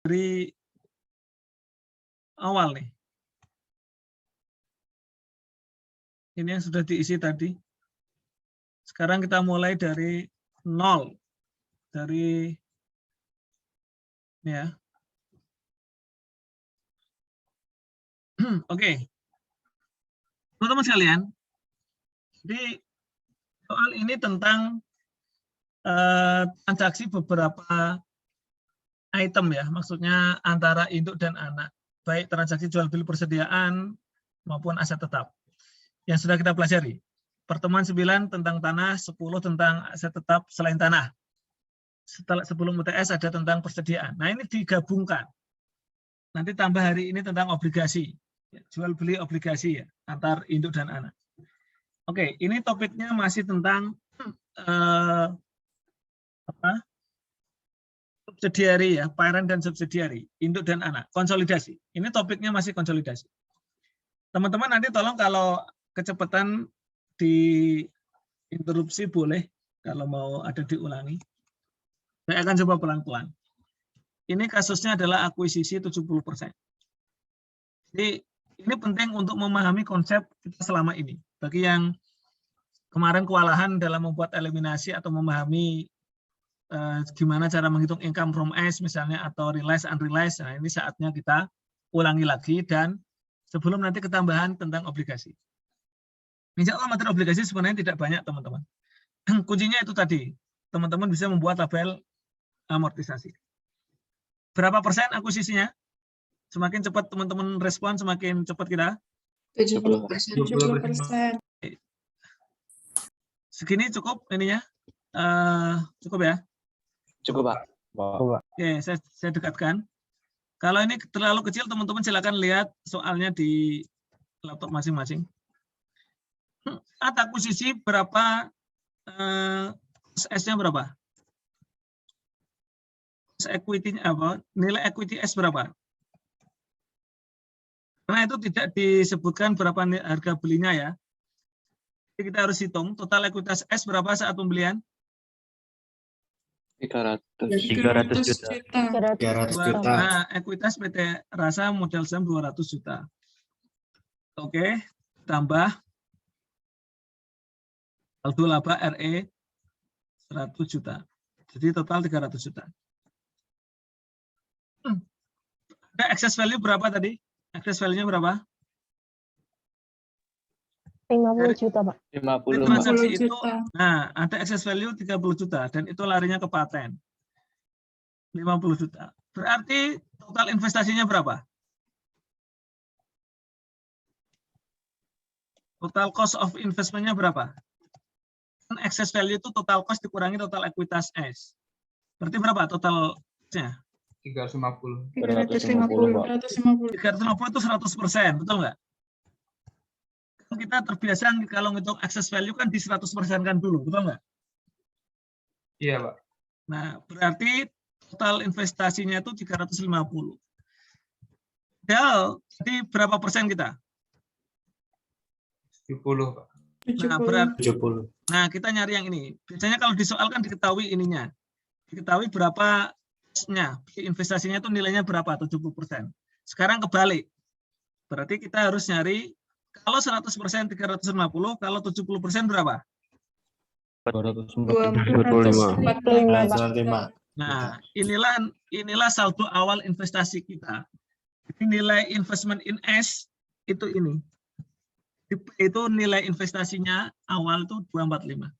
dari awal nih. Ini yang sudah diisi tadi. Sekarang kita mulai dari 0. Dari ini ya. Oke. Teman-teman sekalian, jadi soal ini tentang transaksi beberapa item ya, maksudnya antara induk dan anak, baik transaksi jual beli persediaan maupun aset tetap yang sudah kita pelajari. Pertemuan 9 tentang tanah, 10 tentang aset tetap selain tanah. Setelah sebelum UTS ada tentang persediaan. Nah, ini digabungkan. Nanti tambah hari ini tentang obligasi, jual beli obligasi ya, antar induk dan anak. Oke, ini topiknya masih tentang subsidiary ya, parent dan subsidiary, induk dan anak, konsolidasi. Ini topiknya masih konsolidasi. Teman-teman nanti tolong kalau kecepatan diinterupsi boleh, kalau mau ada diulangi. Saya akan coba pelan-pelan. Ini kasusnya adalah akuisisi 70%. Jadi ini penting untuk memahami konsep kita selama ini. Bagi yang kemarin kewalahan dalam membuat eliminasi atau memahami gimana cara menghitung income from S misalnya atau realized unrealized, nah ini saatnya kita ulangi lagi dan sebelum nanti ketambahan tentang obligasi. Insya Allah materi obligasi sebenarnya tidak banyak teman-teman. Kuncinya itu tadi, teman-teman bisa membuat tabel amortisasi. Berapa persen akuisisinya? Semakin cepat teman-teman respon, semakin cepat kita. 70%. Segini cukup ininya? Cukup ya? Cukup, Pak. Oke, saya dekatkan. Kalau ini terlalu kecil, teman-teman silakan lihat soalnya di laptop masing-masing. Akuisisi berapa? S-nya berapa? Equity-nya apa? Nilai equity S berapa? Karena itu tidak disebutkan berapa harga belinya ya. Jadi kita harus hitung total ekuitas S berapa saat pembelian? 300 juta. Nah, ekuitas PT Rasa modal saham 200 juta. Oke, tambah saldo laba RE 100 juta. Jadi total 300 juta. Ada excess value berapa tadi? Excess value-nya berapa? 50 juta, Pak. 50 Transaksi itu, juta. nah ada excess value 30 juta dan itu larinya ke paten. 50 juta. Berarti total investasinya berapa? Total cost of investment-nya berapa? Excess value itu total cost dikurangi total ekuitas S. Berarti berapa totalnya? 350. 350 itu 100%, betul nggak? Kita terbiasa kalau ngitung excess value kan di 100% kan dulu, betul nggak? Iya, Pak. Nah, berarti total investasinya itu 350. Jadi berapa persen kita? 70, Pak. Nah, berarti 70. Nah, kita nyari yang ini. Biasanya kalau di soal kan diketahui ininya. Diketahui berapa nya, investasinya itu nilainya berapa, 70%. Sekarang kebalik. Berarti kita harus nyari, kalau 100% 350, kalau 70% berapa? 245. Nah, inilah saldo awal investasi kita. Jadi nilai investment in S itu ini. Itu nilai investasinya awal itu 245.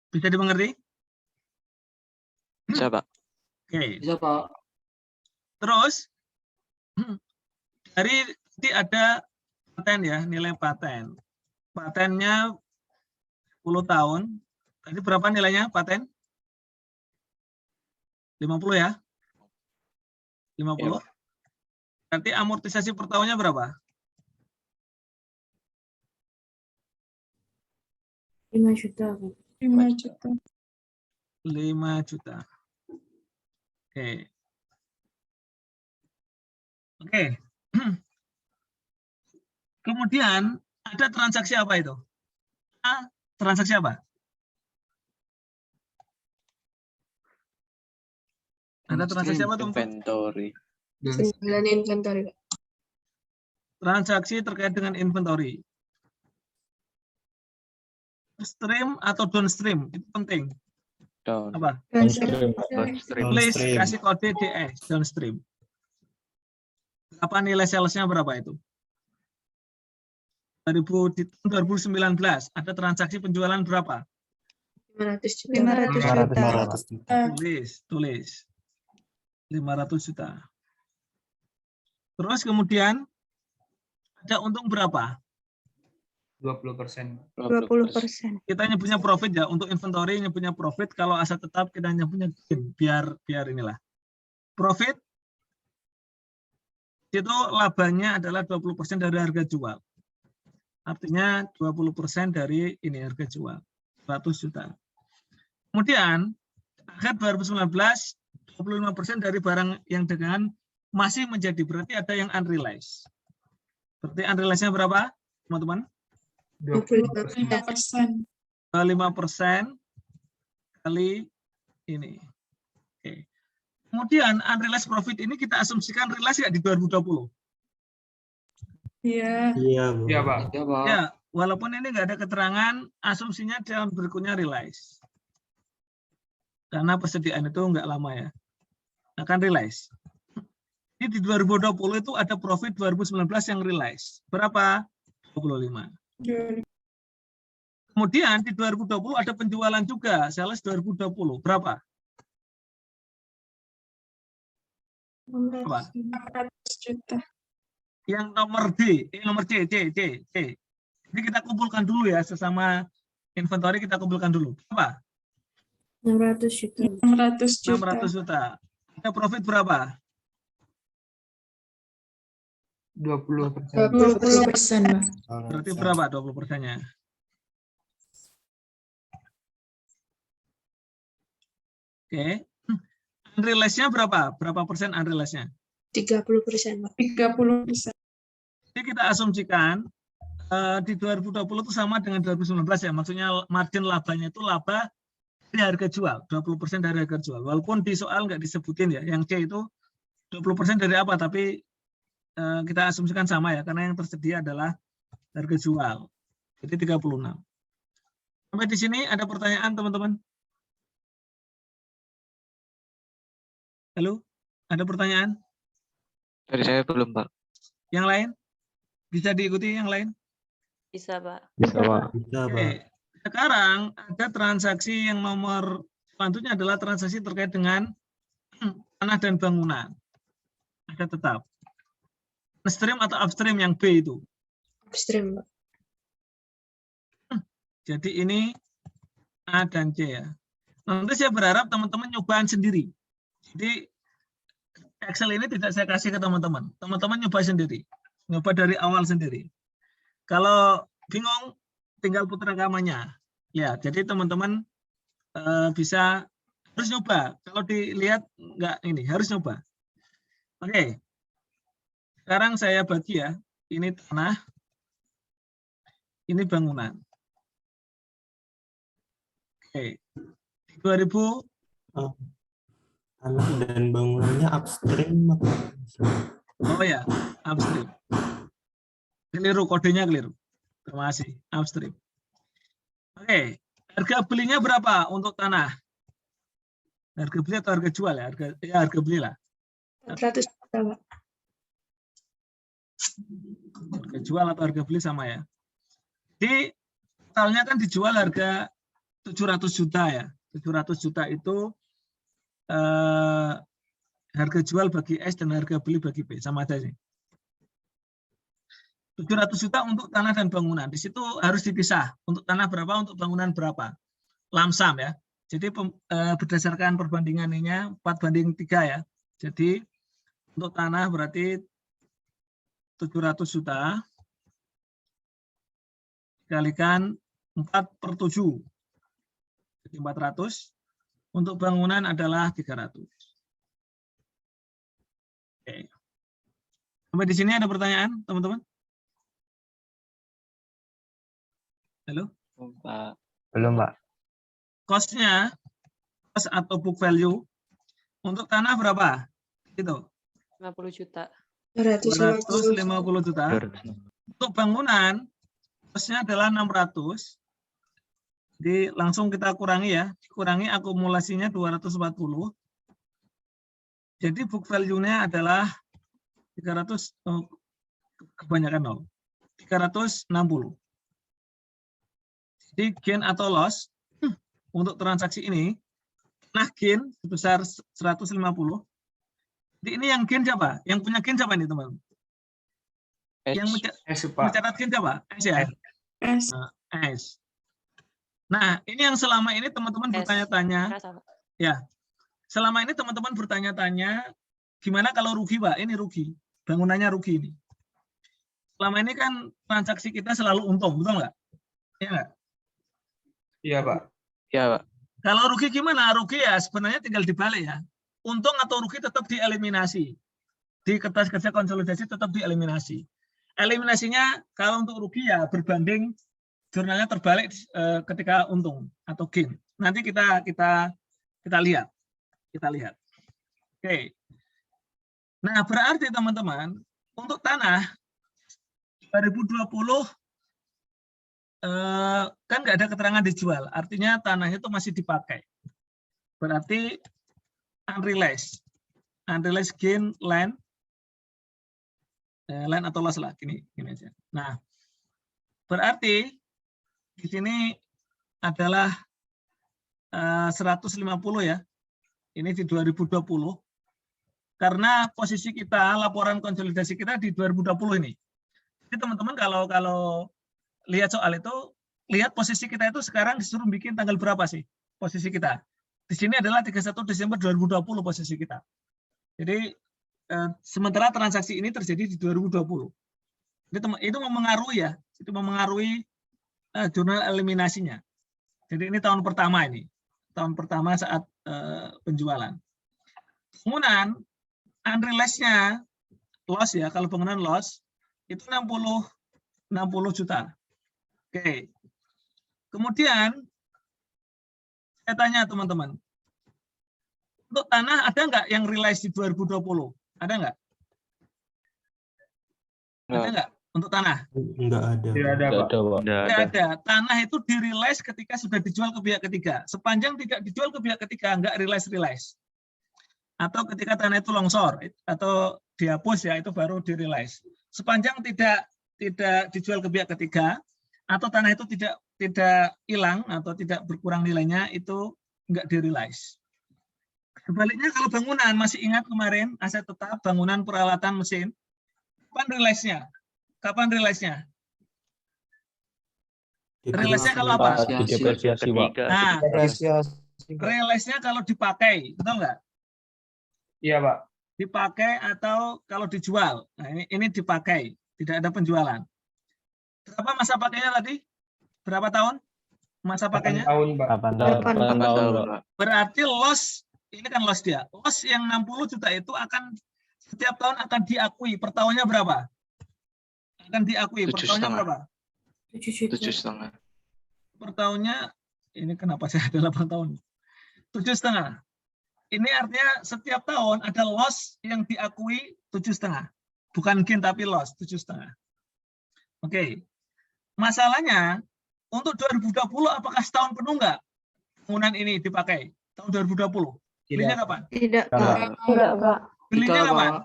Bisa dimengerti? Bisa, Pak. Oke. Bisa, Pak. Terus dari nanti ada paten ya, nilai paten. Patennya 10 tahun. Tadi berapa nilainya paten? 50 ya? 50. Ya. Nanti amortisasi per tahunnya berapa? 5 juta. 5 juta. 5 juta. Oke. Oke. Kemudian ada transaksi apa itu? Transaksi apa? Ada transaksi apa tuh? Inventory. Penjualan inventory, Pak. Transaksi terkait dengan inventory. Upstream atau downstream itu penting. Down. Apa? Downstream. Please kasih kode DS downstream. Berapa nilai salesnya berapa itu? 2019 ada transaksi penjualan berapa? 500 juta. 500 juta. Tulis. 500 juta. Terus kemudian ada untung berapa? 20%. 20%. Kita nyebutnya profit ya, untuk inventory nyebutnya profit, kalau aset tetap kita nyebutnya gain, biar inilah. Profit itu labanya adalah 20% dari harga jual. Artinya 20% dari ini harga jual, 100 juta. Kemudian akhir 2019 25% dari barang yang dagangan masih menjadi, berarti ada yang unrealized. Berarti unrealized-nya berapa, teman-teman? 25%. 5% kali ini. Oke. Kemudian unrealized profit ini kita asumsikan realize nggak di 2020? Iya. Iya, Pak. Ya, walaupun ini nggak ada keterangan, asumsinya dalam berikutnya realize. Karena persediaan itu nggak lama ya. Akan realize. Ini di 2020 itu ada profit 2019 yang realize. Berapa? 25. Kemudian di 2020 ada penjualan juga, sales 2020. Berapa? 400 juta. Yang nomor D, nomor C. Jadi kita kumpulkan dulu ya, sesama inventory kita kumpulkan dulu. Berapa? 600 juta. 600 juta. Ada profit berapa? 20%. 20%, Pak. Berarti berapa 20%-nya? Oke. Unrealized-nya berapa? Berapa persen unrealized-nya? 30%, Pak. 30%. Jadi kita asumsikan di 2020 itu sama dengan 2019 ya. Maksudnya margin labanya itu laba dari harga jual, 20% dari harga jual. Walaupun di soal nggak disebutin ya, yang C itu 20% dari apa, tapi kita asumsikan sama ya, karena yang tersedia adalah harga jual. Jadi 36. Sampai di sini ada pertanyaan teman-teman? Halo? Ada pertanyaan? Dari saya belum, Pak. Yang lain? Bisa diikuti yang lain? Bisa, Pak. Bisa, Pak. Oke. Sekarang ada transaksi yang nomor selanjutnya adalah transaksi terkait dengan tanah dan bangunan. Ada tetap. Downstream atau upstream yang B itu? Upstream, Pak. Jadi ini A dan C ya. Nanti saya berharap teman-teman nyobaan sendiri. Jadi Excel ini tidak saya kasih ke teman-teman. Teman-teman nyoba sendiri. Nyoba dari awal sendiri. Kalau bingung, tinggal putar rekamannya. Ya, jadi teman-teman bisa harus nyoba. Kalau dilihat enggak ini, harus nyoba. Oke. Sekarang saya bagi ya. Ini tanah. Ini bangunan. Oke. 2000 tanah dan bangunannya upstream. Oh ya, upstream. Keliru, kodenya keliru. Terima kasih, upstream. Oke, harga belinya berapa untuk tanah? Harga beli atau harga jual ya? Harga beli lah. 400 juta, Pak. Harga jual atau harga beli sama ya. Jadi totalnya kan dijual harga 700 juta ya. 700 juta itu harga jual bagi S dan harga beli bagi B, sama aja sih. 700 juta untuk tanah dan bangunan. Di situ harus dipisah. Untuk tanah berapa, untuk bangunan berapa. Lamsam ya. Jadi berdasarkan perbandingannya 4:3 ya. Jadi untuk tanah berarti 700 juta dikalikan 4/7. Jadi 400. Untuk bangunan adalah 300. Oke. Sampai di sini ada pertanyaan, teman-teman? Halo? Pak. Belum, Pak. Cost-nya, cost atau book value, Untuk tanah berapa? Itu 50 juta. 250 juta. Untuk bangunan, kosnya adalah 600. Jadi langsung kita kurangi ya. Dikurangi akumulasinya 240. Jadi book value-nya adalah 300, kebanyakan 0. 360. Jadi gain atau loss untuk transaksi ini, nah gain sebesar 150. Jadi ini yang gain siapa? Yang punya gain siapa ini teman-teman? Yang mencatat gain siapa? S ya? S. S. Nah, ini yang selama ini teman-teman bertanya-tanya. Ya, selama ini teman-teman bertanya-tanya, gimana kalau rugi, Pak? Ini rugi, bangunannya rugi ini. Selama ini kan transaksi kita selalu untung, betul nggak? Iya nggak? Iya, Pak. Iya, Pak. Kalau rugi gimana? Rugi ya sebenarnya tinggal dibalik ya. Untung atau rugi tetap dieliminasi. Di kertas kerja konsolidasi tetap dieliminasi. Eliminasinya kalau untuk rugi ya berbanding jurnalnya terbalik ketika untung atau gain. Nanti kita lihat. Kita lihat. Oke. Nah, berarti teman-teman, untuk tanah 2020 kan nggak ada keterangan dijual, artinya tanah itu masih dipakai. Berarti unrealized gain land atau loss lah, gini aja. Nah, berarti di sini adalah 150 ya. Ini di 2020. Karena posisi kita, laporan konsolidasi kita di 2020 ini. Jadi teman-teman kalau lihat soal itu, lihat posisi kita itu sekarang disuruh bikin tanggal berapa sih posisi kita. Di sini adalah 31 Desember 2020 posisi kita. Jadi sementara transaksi ini terjadi di 2020. Itu mempengaruhi ya, itu mempengaruhi jurnal eliminasinya. Jadi ini tahun pertama ini, tahun pertama saat penjualan. Kemudian unrealized-nya loss ya, kalau bangunan loss itu 60 juta. Oke. Kemudian saya tanya teman-teman, untuk tanah ada nggak yang realize di 2020? Ada nggak? Ada nggak untuk tanah? Enggak ada. Tidak ada, Pak. Tidak ada. Tanah itu di-realize ketika sudah dijual ke pihak ketiga. Sepanjang tidak dijual ke pihak ketiga, nggak realize. Atau ketika tanah itu longsor atau dihapus ya, itu baru di-realize. Sepanjang tidak dijual ke pihak ketiga atau tanah itu tidak hilang atau tidak berkurang nilainya, itu nggak di-realize. Sebaliknya kalau bangunan, masih ingat kemarin aset tetap, bangunan, peralatan, mesin, kapan realize-nya? Kapan realize-nya? Realize-nya kalau apa? Depresiasi, Pak. Nah, realize-nya kalau dipakai, betul nggak? Iya, Pak. Dipakai atau kalau dijual. Nah, ini dipakai, tidak ada penjualan. Berapa masa pakainya tadi? Berapa tahun? Masa pakainya? 8 tahun, Pak. 8 tahun, Pak. Berarti loss, ini kan loss dia. Loss yang 60 juta itu akan setiap tahun akan diakui. Per tahunnya berapa? Akan diakui. Per tahunnya berapa? 7,5. Per tahunnya, ini kenapa saya ada 8 tahun? 7,5. Ini artinya setiap tahun ada loss yang diakui 7,5. Bukan gain tapi loss 7,5. Oke. Masalahnya untuk 2020 apakah setahun penuh nggak bangunan ini dipakai? Tahun 2020. Belinya kapan? Tidak, Pak. Tidak, Pak. Belinya Tidak, kapan? Pak.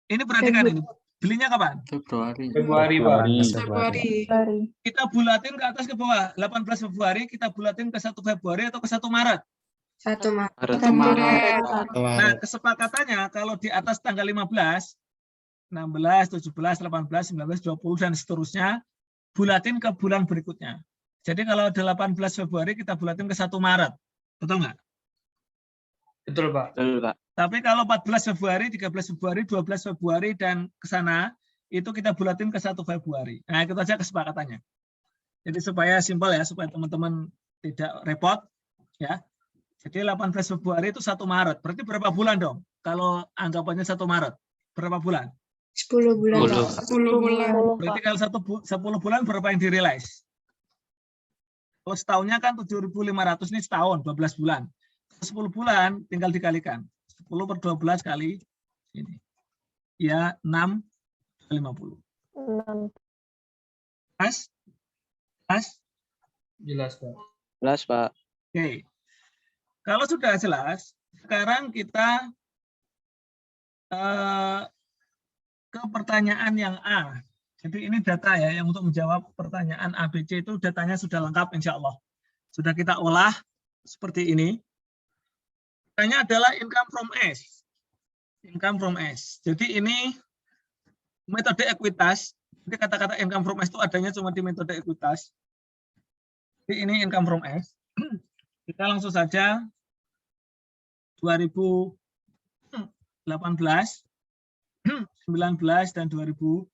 Ini perhatikan ini. Belinya kapan? Februari. Februari, Pak. Februari. Dari Kita bulatin ke atas ke bawah. 18 Februari kita bulatin ke 1 Februari atau ke 1 Maret? 1 Maret. Nah, kesepakatannya kalau di atas tanggal 15, 16, 17, 18, 19, 20, dan seterusnya, bulatin ke bulan berikutnya. Jadi kalau 18 Februari kita bulatin ke 1 Maret. Betul nggak? Betul, Pak. Betul, Pak. Tapi kalau 14 Februari, 13 Februari, 12 Februari, dan ke sana, itu kita bulatin ke 1 Februari. Nah, itu saja kesepakatannya. Jadi supaya simpel ya, supaya teman-teman tidak repot. Ya. Jadi 18 Februari itu 1 Maret. Berarti berapa bulan dong? Kalau anggapannya 1 Maret. Berapa bulan? 10 bulan. 10 bulan. Berarti kalau 10 bulan berapa yang di-realize? Kalau setahunnya kan 7.500 ini setahun, 12 bulan. 10 bulan tinggal dikalikan. 10 per 12 kali ini. Ya, 6,50. 6. Pas? Pas? Jelas, Pak. Jelas, Pak. Oke. Kalau sudah jelas, sekarang kita ke pertanyaan yang A. Jadi ini data ya, yang untuk menjawab pertanyaan ABC itu datanya sudah lengkap insya Allah. Sudah kita olah seperti ini. Pertanyaannya adalah income from S. Income from S. Jadi ini metode ekuitas. Jadi kata-kata income from S itu adanya cuma di metode ekuitas. Jadi ini income from S. Kita langsung saja 2018, 19, dan 2020.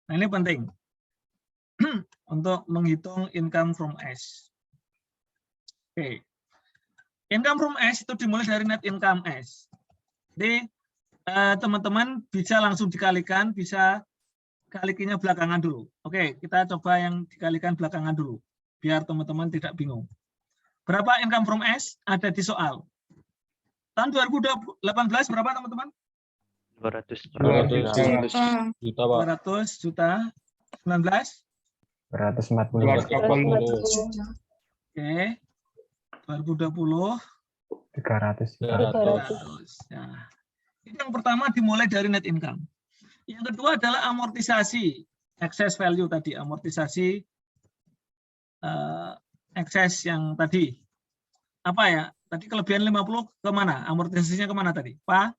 Nah ini penting untuk menghitung income from S. Oke. Income from S itu dimulai dari net income S. Jadi teman-teman bisa langsung dikalikan, bisa kalikinya belakangan dulu. Oke, kita coba yang dikalikan belakangan dulu, biar teman-teman tidak bingung. Berapa income from S? Ada di soal. Tahun 2018 berapa teman-teman? 200. 200 Juta, Pak. 200 juta. 19? 240. 200 juta. Oke. 2020. 300. 300. Nah, itu yang pertama dimulai dari net income. Yang kedua adalah amortisasi, excess value tadi, amortisasi excess yang tadi. Apa ya? Tadi kelebihan 50 kemana? Amortisasinya kemana tadi? Pak?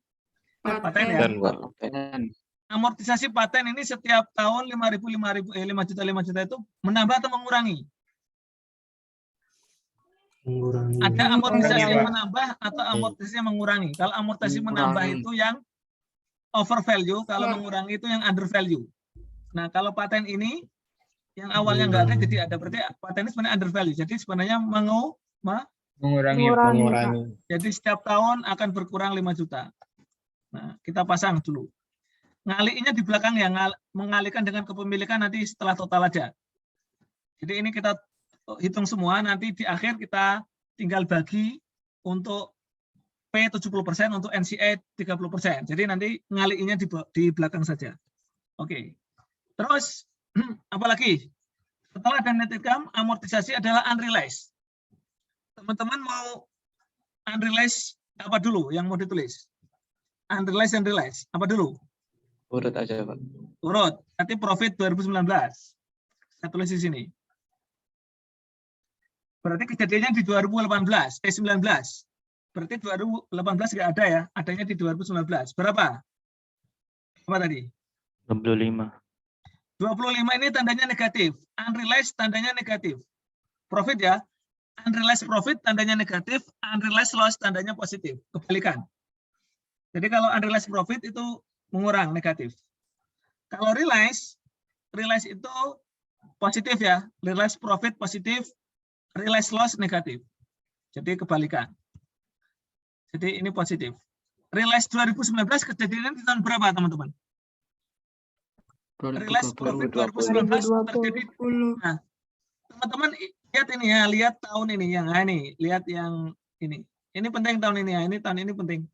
Paten ya? Dan, Pak. Paten. Amortisasi paten ini setiap tahun 5 juta itu menambah atau mengurangi? Mengurangi. Ada amortisasi Mengurangi, yang Pak. menambah atau amortisasi yang mengurangi. Kalau amortisasi menambah Mengurangi. itu yang over value, kalau mengurangi itu yang under value. Nah, kalau paten ini yang awalnya nggak ada jadi ada, berarti paten ini sebenarnya under value. Jadi sebenarnya Mengurangi. Mengurangi. jadi setiap tahun akan berkurang 5 juta. Nah, kita pasang dulu. Ngaliinnya di belakang ya, mengalihkan dengan kepemilikan nanti setelah total aja. Jadi ini kita hitung semua, nanti di akhir kita tinggal bagi untuk P 70%, untuk NCA 30%. Jadi nanti ngaliinnya di belakang saja. Oke. Terus, apalagi? Setelah ada net income, amortisasi adalah unrealized. Teman-teman mau unrealized apa dulu yang mau ditulis? Unrealized and realized. Apa dulu? Urut aja, Pak. Urut. Nanti profit 2019. Saya tulis di sini. Berarti kejadiannya di 2018, 19. Berarti 2018 nggak ada ya, adanya di 2019. Berapa? Apa tadi? 25. 25 ini tandanya negatif. Unrealized tandanya negatif. Profit ya. Unrealized profit tandanya negatif, unrealized loss tandanya positif. Kebalikan. Jadi kalau unrealized profit itu mengurang, negatif. Kalau realized itu positif ya. Realized profit positif, realized loss negatif. Jadi kebalikan. Jadi ini positif. Realized 2019 kejadian di tahun berapa teman-teman? Realized profit 2019 terjadi. Nah, teman-teman lihat ini ya, lihat tahun ini yang ini, lihat yang ini. Ini penting tahun ini ya, ini tahun ini penting.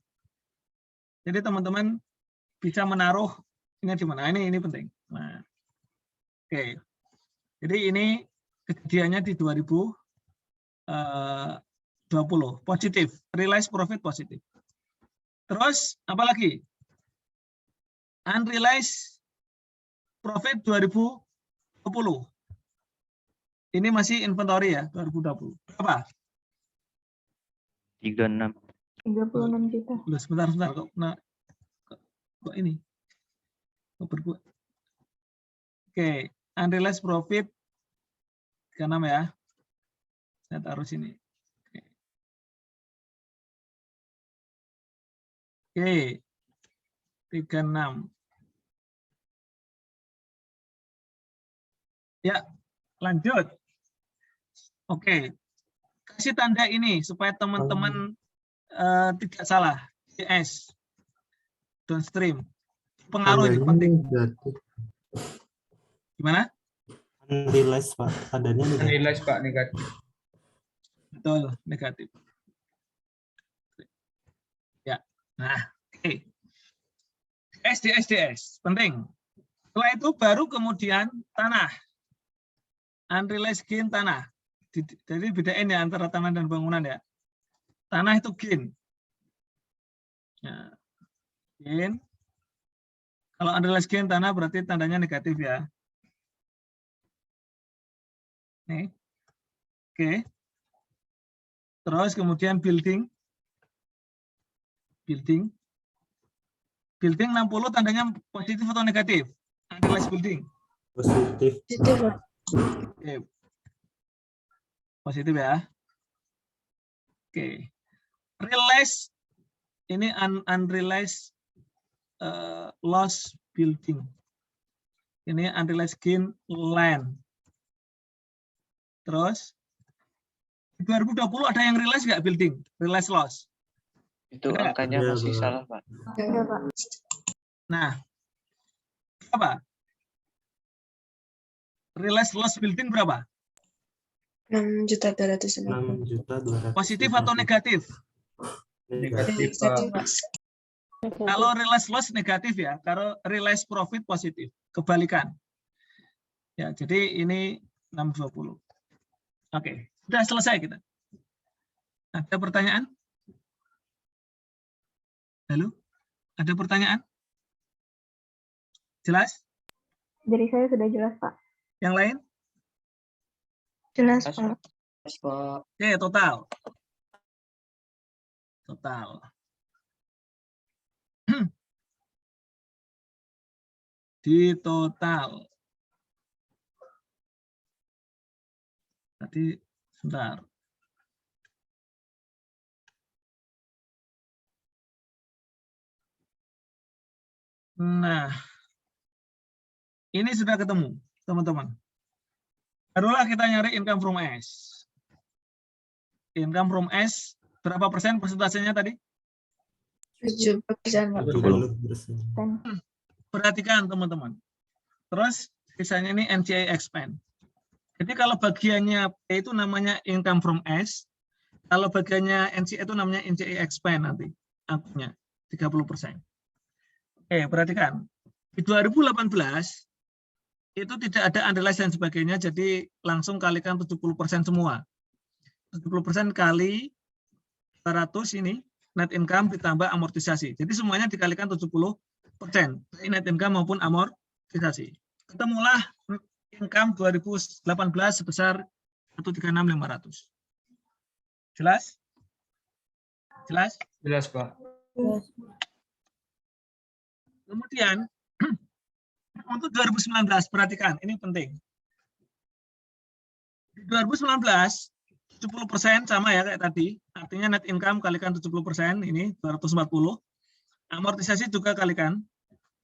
Jadi teman-teman bisa menaruh ini di mana? Ini penting. Nah, oke. Jadi ini kejadiannya di 2020 positif, realized profit positif. Terus apa lagi? Unrealized profit 2020. Ini masih inventory ya, 2020. Berapa? 36. 36 juta. Loh, sebentar kok. Nah, kok ini? Kok berbuat? Oke, unrealized profit 36 ya. Saya taruh sini. Oke. 36. Ya, lanjut. Oke. Kasih tanda ini supaya teman-teman tidak salah. CS. Downstream. Pengaruh ini penting. Gimana? Unrealized, Pak. Adanya negatif. Unrealized, Pak, negatif. Betul, negatif. Nah, oke. SDS penting. Setelah itu baru kemudian tanah. Unrealized gain tanah. Jadi bedain ya antara tanah dan bangunan ya. Tanah itu gain. Ya. Gain. Kalau unrealized gain tanah berarti tandanya negatif ya. Nih. Oke. Terus kemudian building. Building 60 tandanya positif atau negatif? Unrealized building. Positif. Positif, Pak. Oke. Positif ya. Oke. Realized ini unrealized loss building. Ini unrealized gain land. Terus di 2020 ada yang realize nggak building? Realize loss. Itu Ada. angkanya Ada, masih Pak. salah, Pak. Ada, Pak. Nah, apa? Realize loss building berapa? 6.250.000. 6.200.000. Positif atau negatif? Negatif, Negatif, Pak. Pak. Kalau realize loss negatif ya, kalau realize profit positif. Kebalikan. Ya, jadi ini 620. Oke, sudah selesai kita. Ada pertanyaan? Halo? Ada pertanyaan? Jelas? Dari saya sudah jelas, Pak. Yang lain? Jelas, Mas, Pak. Pak. Oke, total. Total. Di total. Tadi, sebentar. Nah, ini sudah ketemu, teman-teman. Barulah kita nyari income from S. Income from S, berapa persen persentasenya tadi? 70%, Pak. 70%. Perhatikan, teman-teman. Terus, sisanya ini NCI expand. Jadi kalau bagiannya P itu namanya income from S, kalau bagiannya NCI itu namanya NCI expand nanti, angkanya 30%. Oke, perhatikan. Di 2018, itu tidak ada unrealized dan sebagainya, jadi langsung kalikan 70% semua. 70% kali 200 ini, net income ditambah amortisasi. Jadi semuanya dikalikan 70%, net income maupun amortisasi. Ketemulah income 2018 sebesar 136.500. Jelas? Jelas? Jelas, Pak. Kemudian untuk 2019 perhatikan, ini penting. Di 2019 70% sama ya kayak tadi, artinya net income kalikan 70%, ini 240. Amortisasi juga kalikan.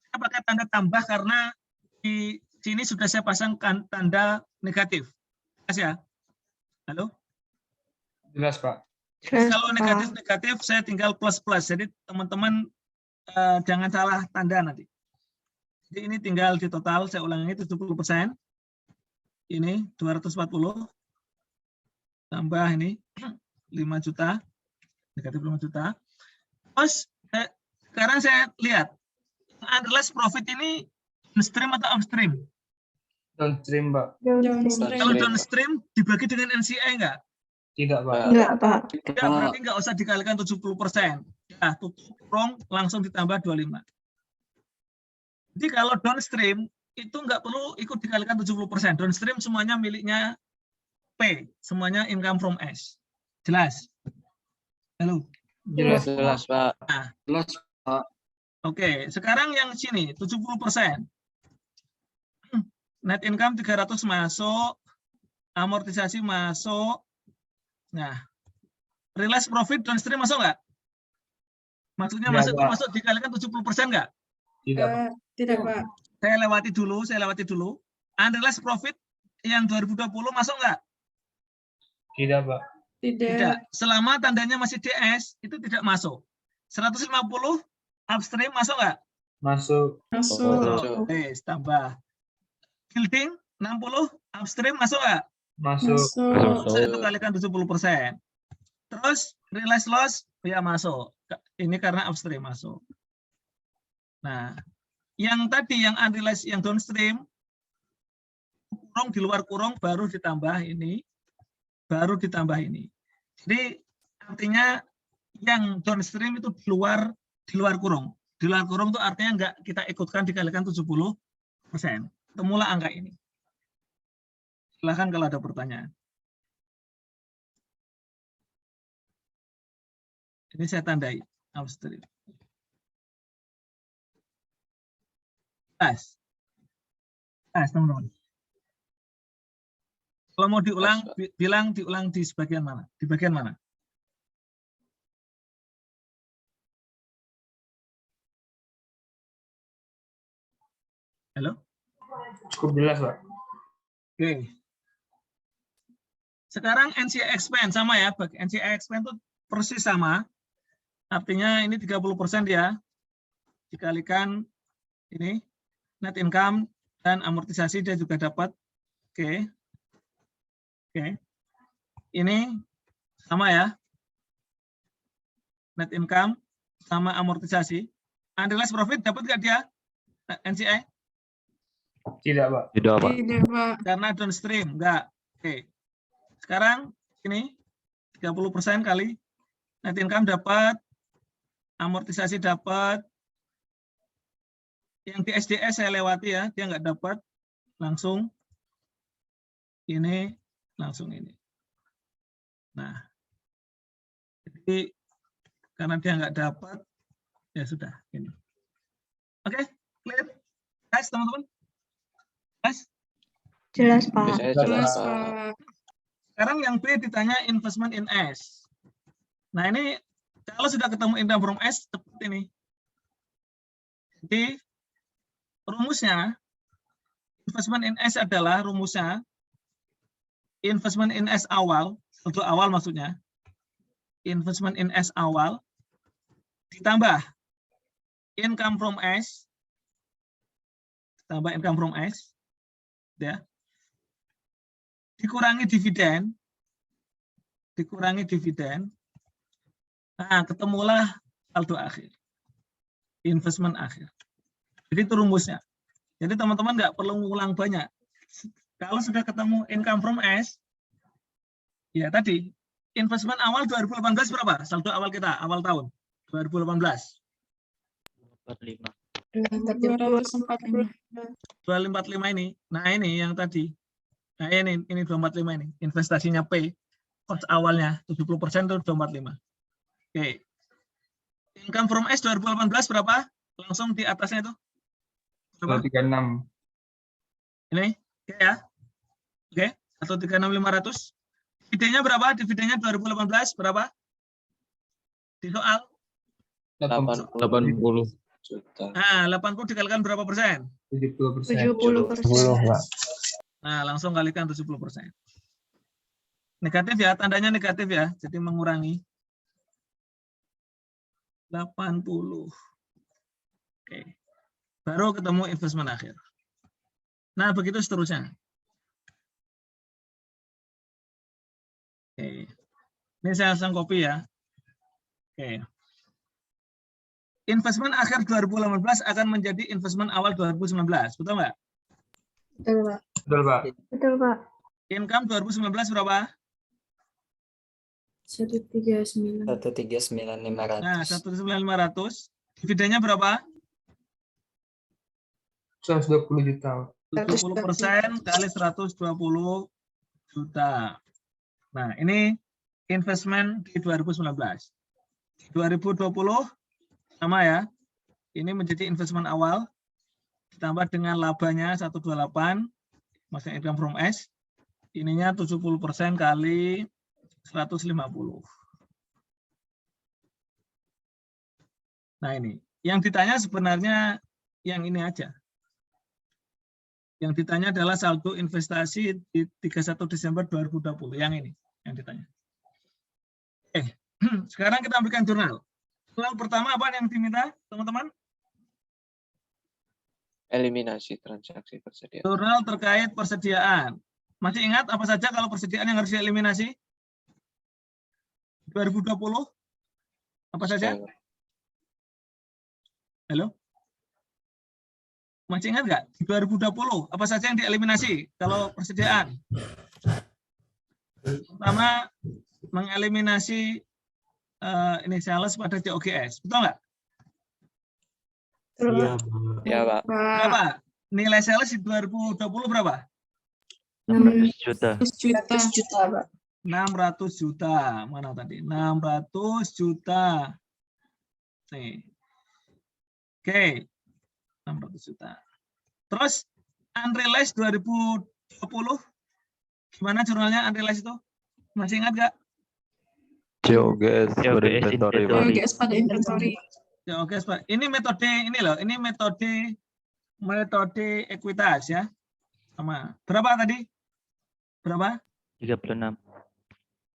Saya pakai tanda tambah karena di sini sudah saya pasangkan tanda negatif. Jelas ya? Halo? Jelas, Pak. Jelas, Kalau Pak. negatif-negatif saya tinggal plus-plus. Jadi teman-teman jangan salah tanda nanti. Jadi ini tinggal di total, saya ulangi 70%. Ini 240. Tambah ini 5 juta. Negatif 5 juta. Terus sekarang saya lihat. Unrealized profit ini downstream atau upstream? Downstream, Pak. Downstream. Kalau downstream dibagi dengan NCI enggak? Tidak, Pak. Enggak, Pak. Ya, berarti nggak usah dikalikan 70%. Ya, tutup rong langsung ditambah 25. Jadi kalau downstream itu nggak perlu ikut dikalikan 70%. Downstream semuanya miliknya P, semuanya income from S. Jelas? Halo. Jelas, Jelas, Pak. Jelas, Pak. Oke, sekarang yang sini 70%. Net income 300 masuk, amortisasi masuk. Nah, realized profit downstream masuk nggak? Maksudnya Ya, masuk itu Pak. masuk dikalikan 70% nggak? Tidak, Pak. Tidak, Pak. Saya lewati dulu. Unrealized profit yang 2020 masuk nggak? Tidak, Pak. Tidak. Selama tandanya masih DS, itu tidak masuk. 150 upstream masuk nggak? Masuk. Masuk. Oke, tambah. Building 60 upstream masuk nggak? Masuk. Saya itu kalikan 70%. Terus Realize loss ya masuk. Ini karena upstream masuk. Nah, yang tadi yang unrealized yang downstream kurung di luar kurung baru ditambah ini, baru ditambah ini. Jadi artinya yang downstream itu di luar kurung. Di luar kurung itu artinya enggak kita ikutkan dikalikan 70%. Temulah angka ini. Silahkan kalau ada pertanyaan. Ini saya tandai upstream. Tes, teman-teman. Kalau mau diulang, bilang diulang di bagian mana? Di bagian mana? Halo? Cukup jelas, Pak. Oke. Sekarang NCI expand sama ya. NCI expand itu persis sama. Artinya ini 30% ya. Dikalikan ini net income dan amortisasi dia juga dapat. Oke. Oke. Ini sama ya. Net income sama amortisasi. Unrealized profit dapat nggak dia? NCI? Tidak, Pak. Tidak, Pak. Tidak, Pak. Karena downstream, enggak. Oke. Sekarang ini 30% kali net income dapat, amortisasi dapat. Yang di SDS saya lewati ya, dia enggak dapat langsung ini, langsung ini. Nah, jadi karena dia enggak dapat, ya sudah ini. Oke, clear? Guys, teman-teman? Guys? Jelas, Pak. Saya Jelas, jelas, Pak. Pak. Sekarang yang B ditanya investment in S. Nah ini kalau sudah ketemu income from S, tepat ini. Jadi rumusnya, investment in S adalah rumusnya, investment in S awal, saldo awal maksudnya, investment in S awal, ditambah income from S, tambah income from S, ya, dikurangi dividen, nah ketemulah saldo akhir, investment akhir. Jadi itu rumusnya. Jadi teman-teman nggak perlu ngulang banyak. Kalau sudah ketemu income from S, ya tadi investment awal 2018 berapa? Saldo awal kita awal tahun 2018. 245. 245 ini. Nah ini yang tadi. Nah ini 245 ini. Investasinya P. Cost awalnya 70% itu 245. Oke. Income from S 2018 berapa? Langsung di atasnya itu. Berapa? 136. Ini. Oke ya. Oke. 136.500. Dividennya berapa? Dividennya 2018 berapa? Di soal. 80 juta. Nah, 80 dikalikan berapa persen? 70%. 70%. Nah, langsung kalikan 70%. Negatif ya, tandanya negatif ya. Jadi mengurangi 80. Oke. Baru ketemu investment akhir. Nah, begitu seterusnya. Oke. Ini saya langsung copy ya. Oke. Investment akhir 2018 akan menjadi investment awal 2019. Betul nggak? Betul, Pak. Betul, Pak. Betul, Pak. Income 2019 berapa? 139. 139.500. Nah, 109.500. Dividennya berapa? 120 juta. 70% kali 120 juta. Nah, ini investment di 2019. Di 2020 sama ya. Ini menjadi investment awal ditambah dengan labanya 128 maksudnya income from S. Ininya 70% kali 150. Nah, ini. Yang ditanya sebenarnya yang ini aja. Yang ditanya adalah saldo investasi di 31 Desember 2020. Yang ini yang ditanya. Oke, sekarang kita ambilkan jurnal. Jurnal pertama apa yang diminta, teman-teman? Eliminasi transaksi persediaan. Jurnal terkait persediaan. Masih ingat apa saja kalau persediaan yang harus dieliminasi? 2020 apa saja? Saya, Pak. Halo? Masih ingat nggak? Di 2020 apa saja yang dieliminasi kalau persediaan? Pertama, mengeliminasi ini sales pada COGS. Betul nggak? Betul, Iya, Pak. Pak. Ya, Pak. Berapa? Nilai sales di 2020 berapa? 600 juta. 100 juta, Pak. 600 juta. Mana tadi? 600 juta. Nih. Oke. 600 juta. Terus unrealized 2020 gimana jurnalnya unrealized itu? Masih ingat nggak? COGS COGS inventory, Pak. inventory. GS pada inventory. Ya, oke, Pak. Ini metode ini loh, ini metode ekuitas ya. Sama. Berapa tadi? Berapa? 36.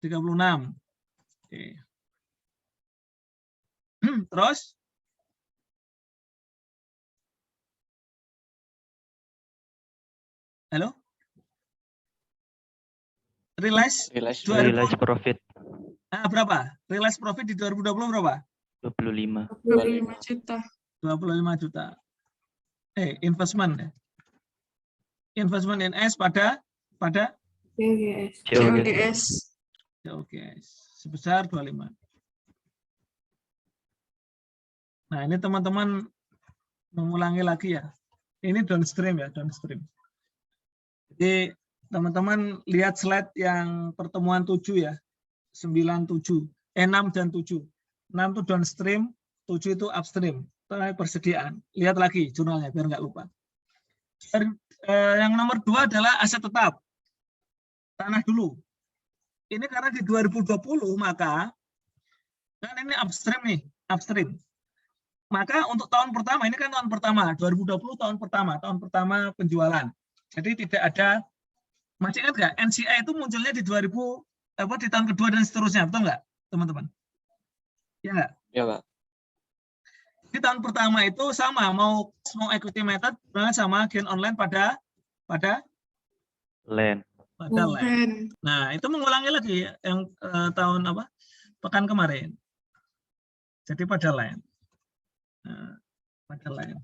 36. Oke. Terus halo? Realize Realized profit berapa? Realize profit di 2020 berapa? 25. 25 juta. 25 juta. Investment. Investment in S pada GS. COGS. oke, sebesar 25. Nah, ini teman-teman mengulangi lagi ya. Ini downstream ya, downstream. Jadi teman-teman lihat slide yang pertemuan 7 ya. 97, 6 dan 7. 6 itu downstream, 7 itu upstream. Persediaan. Lihat lagi jurnalnya biar nggak lupa. Yang nomor 2 adalah aset tetap. Tanah dulu. Ini karena di 2020 maka kan ini upstream nih, upstream. Maka untuk tahun pertama, ini kan tahun pertama, 2020 tahun pertama penjualan. Jadi tidak ada, masih ingat nggak? NCI itu munculnya di 2000 di tahun kedua dan seterusnya, betul nggak, teman-teman? Ya nggak? Ya, Pak. Di tahun pertama itu sama, mau equity method sama gain online pada Land. land. Nah, itu mengulangi lagi yang tahun pekan kemarin. Jadi pada land. Nah, pada land.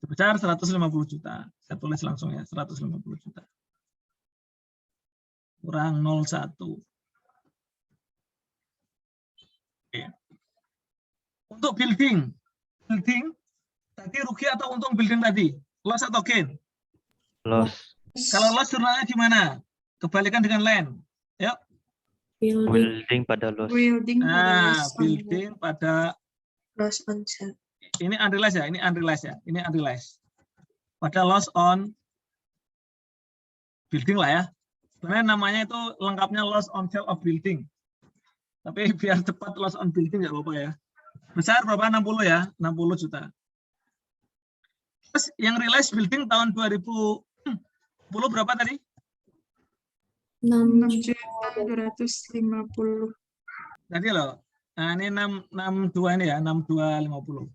Sebesar 150 juta. Saya tulis langsung ya, 150 juta. Kurang 01. Oke. Untuk building tadi rugi atau untung building tadi? Loss atau gain? Loss. Kalau loss jurnalnya gimana? Kebalikan dengan land. Yuk. Building pada loss. Building pada loss on Building pada loss on sale. ini unrealized ya, ini unrealized ya, ini unrealized. Pada loss on building lah ya. Sebenarnya namanya itu lengkapnya loss on sale of building. Tapi biar cepat loss on building nggak apa-apa ya. Besar berapa? 60 ya, 60 juta. Terus yang realized building tahun 2010 berapa tadi? 6.250. Tadi loh. Nah, ini 62 ini ya, 6250.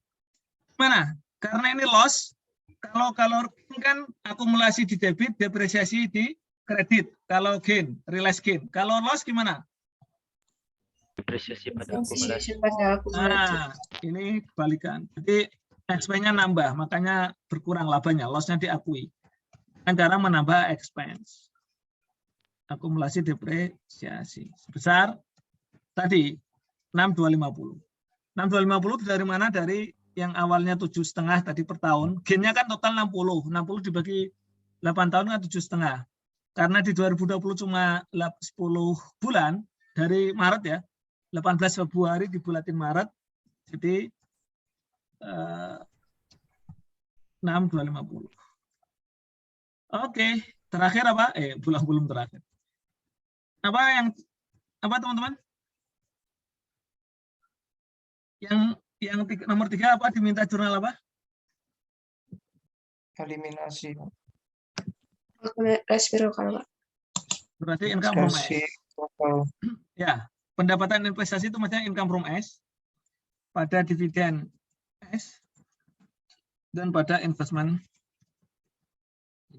Gimana? Karena ini loss, kalau kan akumulasi di debit, depresiasi di kredit. Kalau gain, realized gain. Kalau loss gimana? Depresiasi pada akumulasi. Nah, ini kebalikan. Jadi expense-nya nambah, makanya berkurang labanya, loss-nya diakui. Dengan cara menambah expense. Akumulasi depresiasi. Sebesar tadi 6250. 6250 dari mana? Dari yang awalnya 7,5 tadi per tahun. Gain-nya kan total 60. 60 dibagi 8 tahun kan 7,5. Karena di 2020 cuma 10 bulan dari Maret ya. 18 Februari dibulatin Maret. Jadi 6250. Oke, terakhir apa? Belum terakhir. Apa teman-teman? Yang nomor 3 apa? Diminta jurnal apa? Eliminasi. Resiprokal, Pak. Berarti income from S. Total. Ya, pendapatan investasi itu maksudnya income from S pada dividen S dan pada investment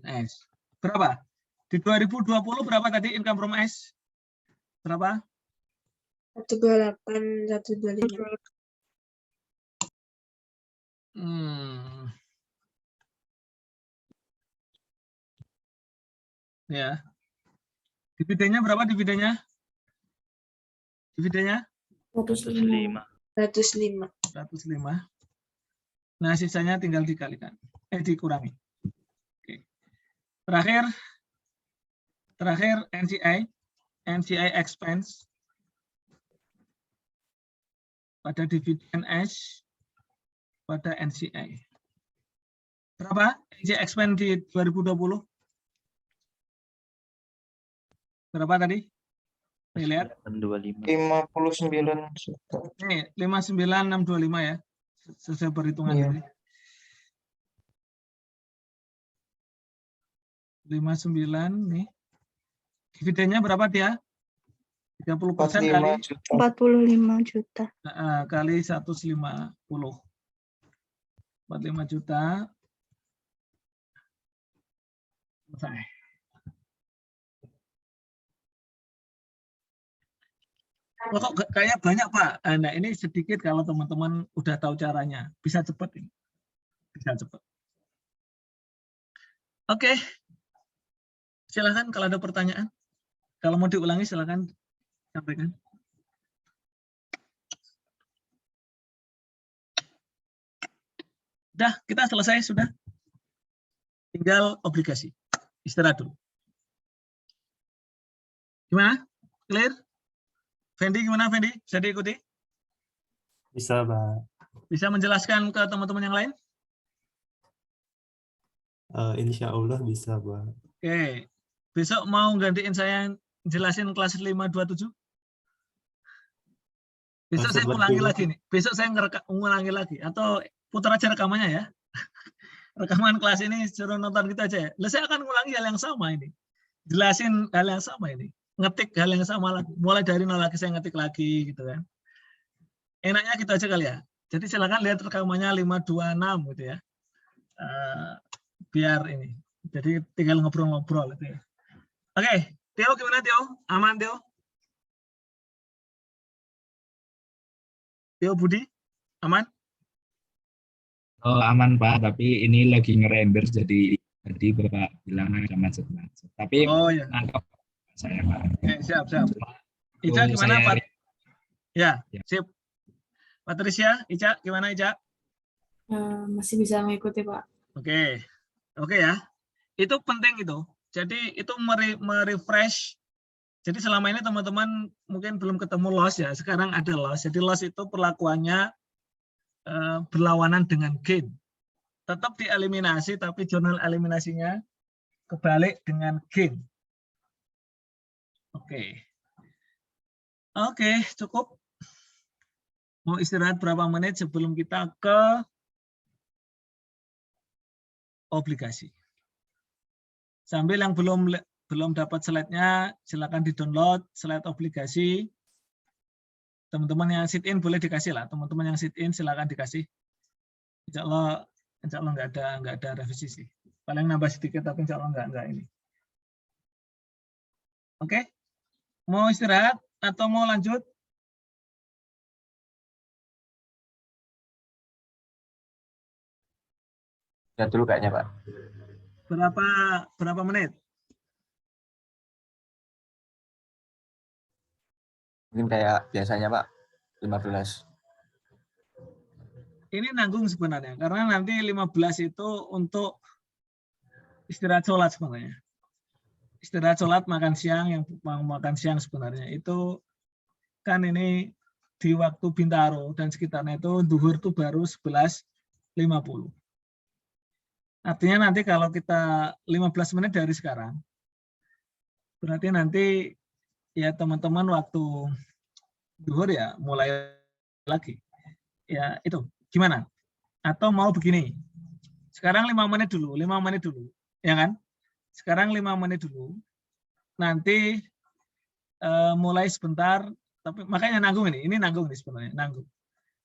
S. Berapa? Di 2020 berapa tadi income from S? Berapa? 128, 125. Ya. Dividennya berapa dividennya? Dividennya 105. 105. 105. Nah, sisanya tinggal dikalikan. Dikurangi. Oke. Terakhir NCI expense pada dividen S pada NCI. Berapa NCI expense di 2020? Berapa tadi? Nih, lihat. 25. 59 juta. Nih, 59625 ya. Sesuai perhitungan Iya. tadi. 59 nih. Dividennya berapa dia? 30% kali 45 juta. 45 juta. kali 150. 45 juta. Selesai. Oh, kok kayaknya banyak, Pak. Nah, ini sedikit kalau teman-teman udah tahu caranya. Bisa cepat ini. Bisa cepat. Oke. Silakan kalau ada pertanyaan. Kalau mau diulangi silakan sampaikan. Udah, kita selesai sudah. Tinggal obligasi. Istirahat dulu. Gimana? Clear? Fendi gimana, Fendi? Bisa diikuti? Bisa, Pak. Bisa menjelaskan ke teman-teman yang lain? Insya Allah bisa, Pak. Oke. Besok mau gantiin saya jelasin kelas 527? Besok saya Sempat ulangi dulu. lagi nih. Besok saya ngulangi lagi. Atau putar aja rekamannya ya. Rekaman kelas ini suruh nonton kita aja ya. Lah saya akan ngulangi hal yang sama ini. Jelasin hal yang sama ini. Ngetik hal yang sama lagi. Mulai dari nol lagi saya ngetik lagi gitu kan. Enaknya gitu aja kali ya. Jadi silakan lihat rekamannya 526 gitu ya. Biar ini. Jadi tinggal ngobrol-ngobrol gitu ya. Oke, Tio gimana Tio? Aman Tio? Tio Budi? Aman? Oh, aman Pak, tapi ini lagi ngerender jadi Bapak bilang ada macet-macet. Tapi Oh ya. nangkep saya Pak. Oke, siap. Ica Oh, gimana saya- Pak? Ya, Ya. sip. Patricia, Ica gimana Ica? Masih bisa mengikuti, Pak. Oke ya. Itu penting itu. Jadi itu merefresh. Jadi selama ini teman-teman mungkin belum ketemu loss ya. Sekarang ada loss. Jadi loss itu perlakuannya berlawanan dengan gain. Tetap dieliminasi, tapi jurnal eliminasinya kebalik dengan gain. Oke, cukup. Mau istirahat berapa menit sebelum kita ke obligasi. Sambil yang belum dapat slide-nya, silakan di-download slide obligasi. Teman-teman yang sit-in boleh dikasih lah. Teman-teman yang sit-in silakan dikasih. Insya Allah nggak ada revisi sih. Paling nambah sedikit, tapi insya Allah nggak ini. Oke? Mau istirahat atau mau lanjut? Ya dulu kayaknya Pak. Berapa menit? Mungkin kayak biasanya Pak, 15. Ini nanggung sebenarnya, karena nanti 15 itu untuk istirahat sholat sebenarnya. Istirahat sholat, makan siang, yang mau makan siang sebenarnya. Itu kan ini di waktu Bintaro dan sekitarnya itu duhur itu baru 11.50. Artinya nanti kalau kita 15 menit dari sekarang, berarti nanti ya teman-teman waktu duhur ya mulai lagi. Ya itu, gimana? Atau mau begini, sekarang 5 menit dulu, ya kan? Sekarang 5 menit dulu, nanti mulai sebentar, tapi makanya nanggung ini nanggung nih sebenarnya, nanggung.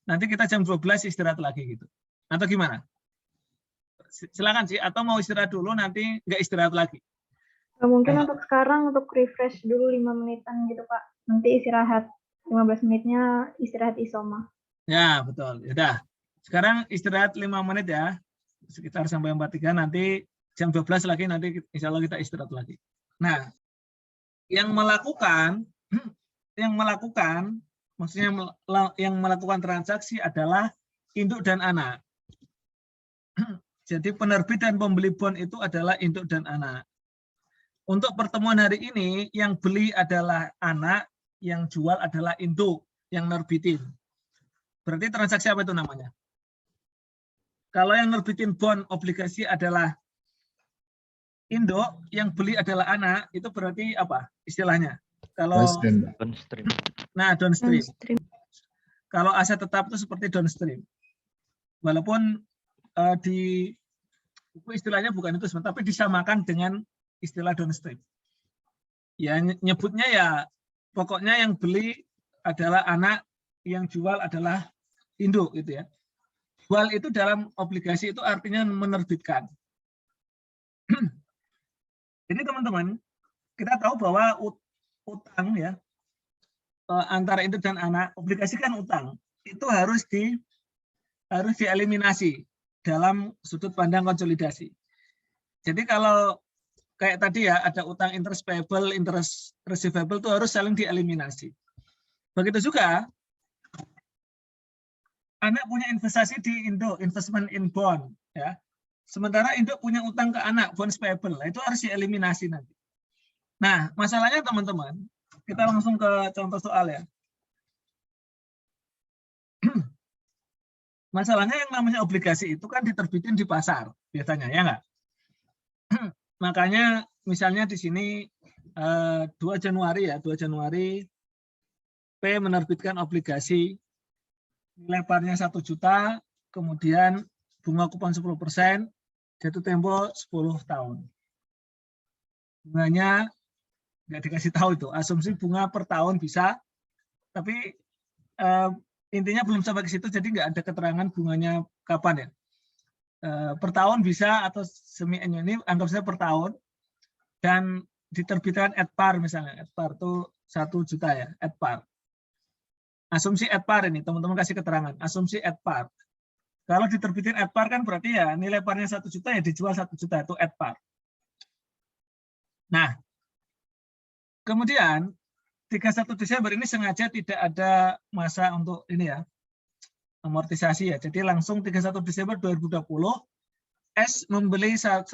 Nanti kita jam 12 istirahat lagi gitu. Atau gimana? Silakan sih, atau mau istirahat dulu nanti nggak istirahat lagi. Mungkin untuk sekarang untuk refresh dulu 5 menitan gitu Pak. Nanti istirahat 15 menitnya istirahat isoma. Ya, betul. Yaudah. Sekarang istirahat 5 menit ya. Sekitar sampai 43, nanti jam 12 lagi, nanti insya Allah kita istirahat lagi. Nah, yang melakukan maksudnya yang melakukan transaksi adalah induk dan anak. Jadi penerbit dan pembeli bond itu adalah induk dan anak. Untuk pertemuan hari ini, yang beli adalah anak, yang jual adalah induk, yang nerbitin. Berarti transaksi apa itu namanya? Kalau yang nerbitin bond obligasi adalah induk, yang beli adalah anak, itu berarti apa istilahnya? Kalau Downstream. nah downstream. Downstream. Kalau aset tetap itu seperti downstream. Walaupun di buku istilahnya bukan itu, tapi disamakan dengan istilah downstream. Ya nyebutnya ya pokoknya yang beli adalah anak, yang jual adalah induk gitu ya. Jual itu dalam obligasi itu artinya menerbitkan. Jadi teman-teman, kita tahu bahwa utang ya antara induk dan anak, obligasi kan utang, itu harus dieliminasi dalam sudut pandang konsolidasi. Jadi kalau kayak tadi ya ada utang interest payable, interest receivable itu harus saling dieliminasi. Begitu juga anak punya investasi di induk, investment in bond ya. Sementara induk punya utang ke anak, bonds payable, itu harus dieliminasi nanti. Nah, masalahnya teman-teman, kita langsung ke contoh soal ya. Masalahnya yang namanya obligasi itu kan diterbitin di pasar biasanya, ya nggak? Makanya misalnya di sini 2 Januari ya, 2 Januari P menerbitkan obligasi nilai parnya 1 juta, kemudian bunga kupon 10%, jatuh tempo 10 tahun. Bunganya nggak dikasih tahu itu, asumsi bunga per tahun bisa, tapi intinya belum sampai ke situ, jadi nggak ada keterangan bunganya kapan ya. Per tahun bisa atau semi annual, ini anggap saja per tahun, dan diterbitkan at par misalnya, at par itu 1 juta ya, at par. Asumsi at par ini, teman-teman kasih keterangan, asumsi at par. Kalau diterbitin at par kan berarti ya nilai parnya 1 juta ya dijual 1 juta, itu at par. Nah, kemudian 31 Desember ini sengaja tidak ada masa untuk ini ya, amortisasi ya. Jadi langsung 31 Desember 2020 S membeli 100.000.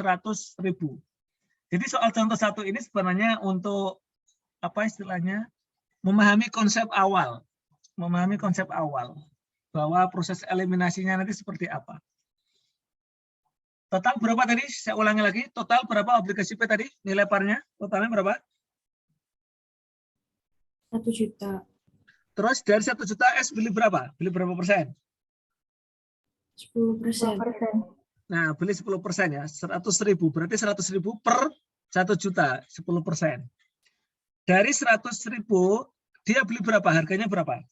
Jadi soal contoh 1 ini sebenarnya untuk apa istilahnya? Memahami konsep awal. Memahami konsep awal bahwa proses eliminasinya nanti seperti apa. Total berapa tadi? Saya ulangi lagi. Total berapa obligasi P tadi? Nilai parnya totalnya berapa? 1 juta. Terus dari 1 juta S beli berapa? Beli berapa persen? 10%. Nah, beli 10% ya, 100.000. Berarti 100.000 per 1 juta, 10%. Dari 100.000, dia beli berapa? Harganya berapa?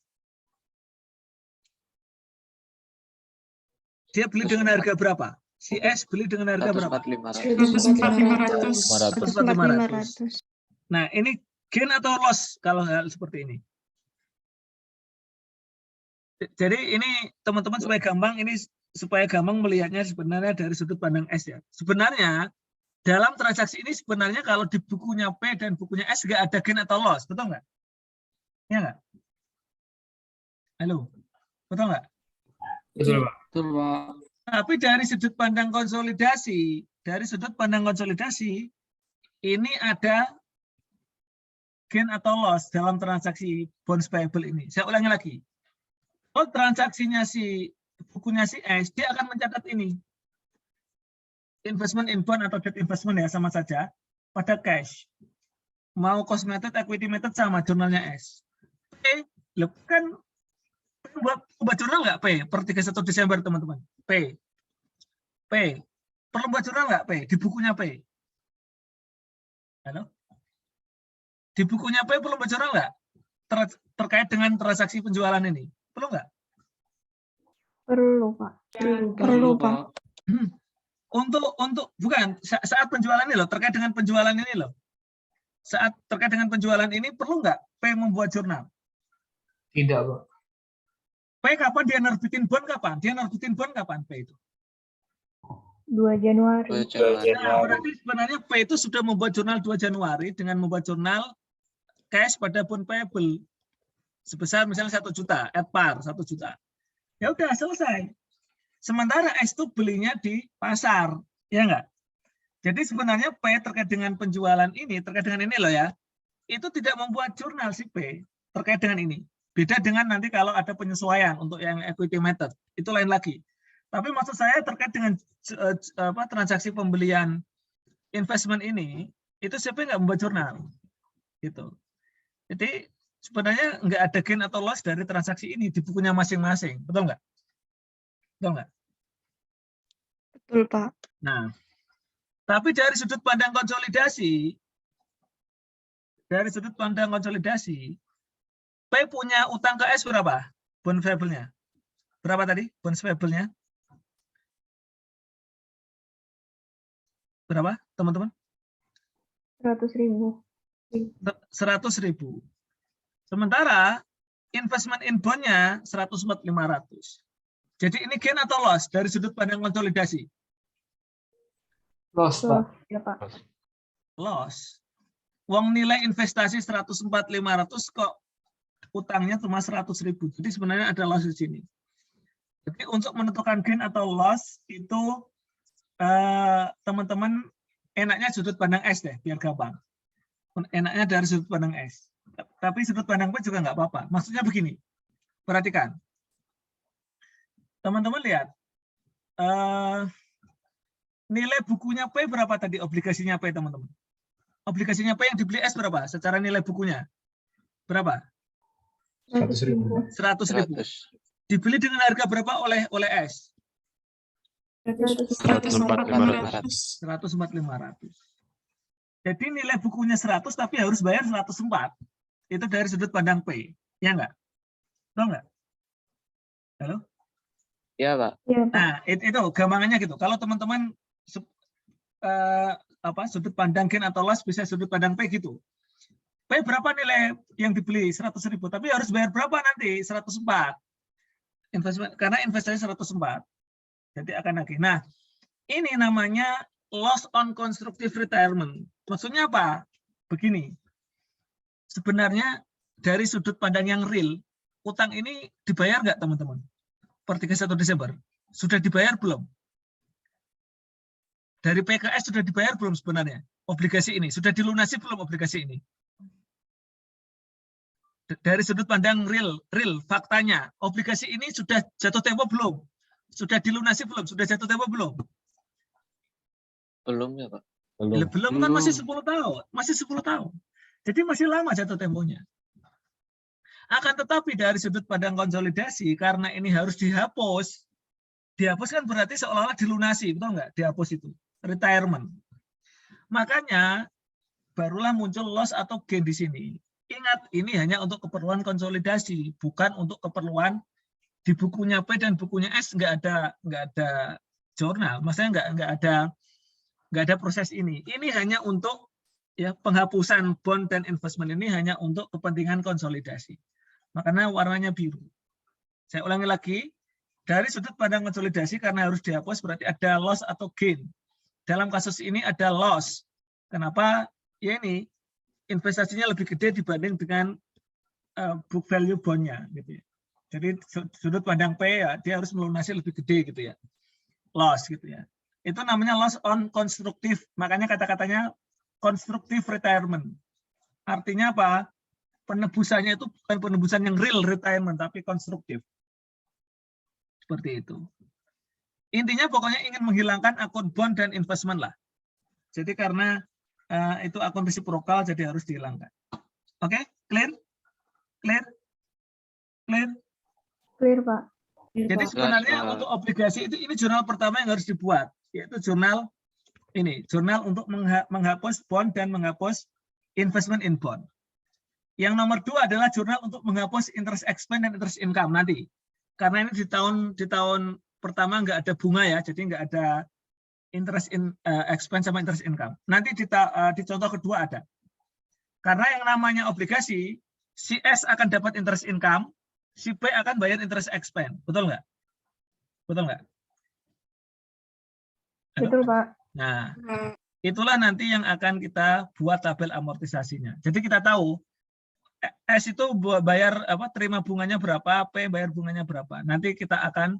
Dia beli dengan harga berapa? Si S beli dengan harga berapa? 104.500. 104.500. Nah, ini gain atau loss kalau hal seperti ini? Jadi ini teman-teman supaya gampang melihatnya sebenarnya dari sudut pandang S ya. Sebenarnya dalam transaksi ini sebenarnya kalau di bukunya P dan bukunya S nggak ada gain atau loss, betul nggak? Ya nggak? Halo, betul nggak? Betul, Pak. Betul, Pak. Tapi dari sudut pandang konsolidasi, ini ada gain atau loss dalam transaksi bonds payable ini. Saya ulangi lagi. Kalau transaksinya bukunya si S, dia akan mencatat ini. Investment in bond atau debt investment ya sama saja pada cash. Mau cost method, equity method sama jurnalnya S. P, kan buat jurnal nggak P per 31 Desember teman-teman? P. Perlu buat jurnal nggak P? Di bukunya P. Halo? Di bukunya P perlu buat jurnal nggak? Terkait dengan transaksi penjualan ini. Perlu nggak? Perlu, Pak. Perlu, Pak. Untuk bukan saat penjualan ini loh, terkait dengan penjualan ini loh. Saat terkait dengan penjualan ini perlu nggak P membuat jurnal? Tidak, Pak. P kapan dia nerbitin bond kapan? Dia nerbitin bond kapan P itu? 2 Januari. Nah, berarti sebenarnya P itu sudah membuat jurnal 2 Januari dengan membuat jurnal cash pada bond payable sebesar misalnya 1 juta, at par 1 juta. Ya udah selesai. Sementara S itu belinya di pasar, ya enggak? Jadi sebenarnya P terkait dengan penjualan ini, terkait dengan ini loh ya, itu tidak membuat jurnal si P terkait dengan ini. Beda dengan nanti kalau ada penyesuaian untuk yang equity method, itu lain lagi. Tapi maksud saya terkait dengan transaksi pembelian investment ini, itu si P nggak membuat jurnal. Gitu. Jadi sebenarnya nggak ada gain atau loss dari transaksi ini di bukunya masing-masing. Betul nggak? Betul nggak? Betul, Pak. Nah, tapi dari sudut pandang konsolidasi, P punya utang ke S berapa? Bond payable-nya. Berapa tadi? Bond payable-nya? Berapa, teman-teman? 100.000. 100.000. Sementara investment in bond-nya 104.500. Jadi ini gain atau loss dari sudut pandang konsolidasi? Loss, Pak. Ya, Pak. Loss. Uang nilai investasi 104.500 kok utangnya cuma 100.000. Jadi sebenarnya ada loss di sini. Jadi untuk menentukan gain atau loss itu teman-teman enaknya sudut pandang S deh, biar gampang. Enaknya dari sudut pandang S. Tapi sudut pandang P juga nggak apa-apa. Maksudnya begini, perhatikan. Teman-teman lihat, nilai bukunya P berapa tadi? Obligasinya P, teman-teman. Obligasinya P yang dibeli S berapa? Secara nilai bukunya berapa? 100.000. 100.000. Dibeli dengan harga berapa oleh S? 104.500. 104.500. Jadi nilai bukunya 100 tapi harus bayar 104. Itu dari sudut pandang P. Ya enggak? Tahu enggak? Halo? Ya, Pak. Ya, Pak. Nah, itu gampangannya gitu. Kalau teman-teman sudut pandang gain atau loss bisa sudut pandang P gitu. P berapa nilai yang dibeli? 100.000. Tapi harus bayar berapa nanti? 104. Karena investasi 104. Jadi akan lagi. Nah, ini namanya loss on constructive retirement. Maksudnya apa? Begini. Sebenarnya dari sudut pandang yang real, utang ini dibayar nggak teman-teman? Per 31 Desember. Sudah dibayar belum? Dari PKS sudah dibayar belum sebenarnya? Obligasi ini. Sudah dilunasi belum obligasi ini? Dari sudut pandang real, faktanya, obligasi ini sudah jatuh tempo belum? Sudah dilunasi belum? Sudah jatuh tempo belum? Belum ya, Pak. Belum kan masih 10 tahun. Masih 10 tahun. Jadi masih lama jatuh temponya. Akan tetapi dari sudut pandang konsolidasi, karena ini harus dihapus. Dihapus kan berarti seolah-olah dilunasi, betul nggak? Dihapus itu. Retirement. Makanya barulah muncul loss atau gain di sini. Ingat, ini hanya untuk keperluan konsolidasi, bukan untuk keperluan di bukunya P dan bukunya S nggak ada jurnal. Maksudnya nggak ada proses ini. Ini hanya untuk ya penghapusan bond dan investment ini hanya untuk kepentingan konsolidasi. Makanya warnanya biru. Saya ulangi lagi, dari sudut pandang konsolidasi karena harus dihapus berarti ada loss atau gain. Dalam kasus ini ada loss. Kenapa? Ya ini investasinya lebih gede dibanding dengan book value bondnya, gitu ya. Jadi sudut pandang P ya dia harus melunasi lebih gede gitu ya, loss gitu ya. Itu namanya loss on constructive. Makanya kata-katanya constructive retirement. Artinya apa? Penebusannya itu bukan penebusan yang real retirement tapi konstruktif. Seperti itu. Intinya pokoknya ingin menghilangkan akun bond dan investment lah. Jadi karena itu akun resiprokal jadi harus dihilangkan. Oke, clear? Clear? Clear? Clear, Pak. Jadi sebenarnya untuk obligasi itu ini jurnal pertama yang harus dibuat, yaitu jurnal ini, jurnal untuk menghapus bond dan menghapus investment in bond. Yang nomor 2 adalah jurnal untuk menghapus interest expense dan interest income nanti. Karena ini di tahun pertama nggak ada bunga ya, jadi nggak ada interest expense sama interest income. Nanti di contoh kedua ada. Karena yang namanya obligasi, si S akan dapat interest income, si P akan bayar interest expense. Betul nggak? Betul nggak? Halo? Betul, Pak. Nah, itulah nanti yang akan kita buat tabel amortisasinya. Jadi kita tahu S itu bayar apa, terima bunganya berapa, P bayar bunganya berapa. Nanti kita akan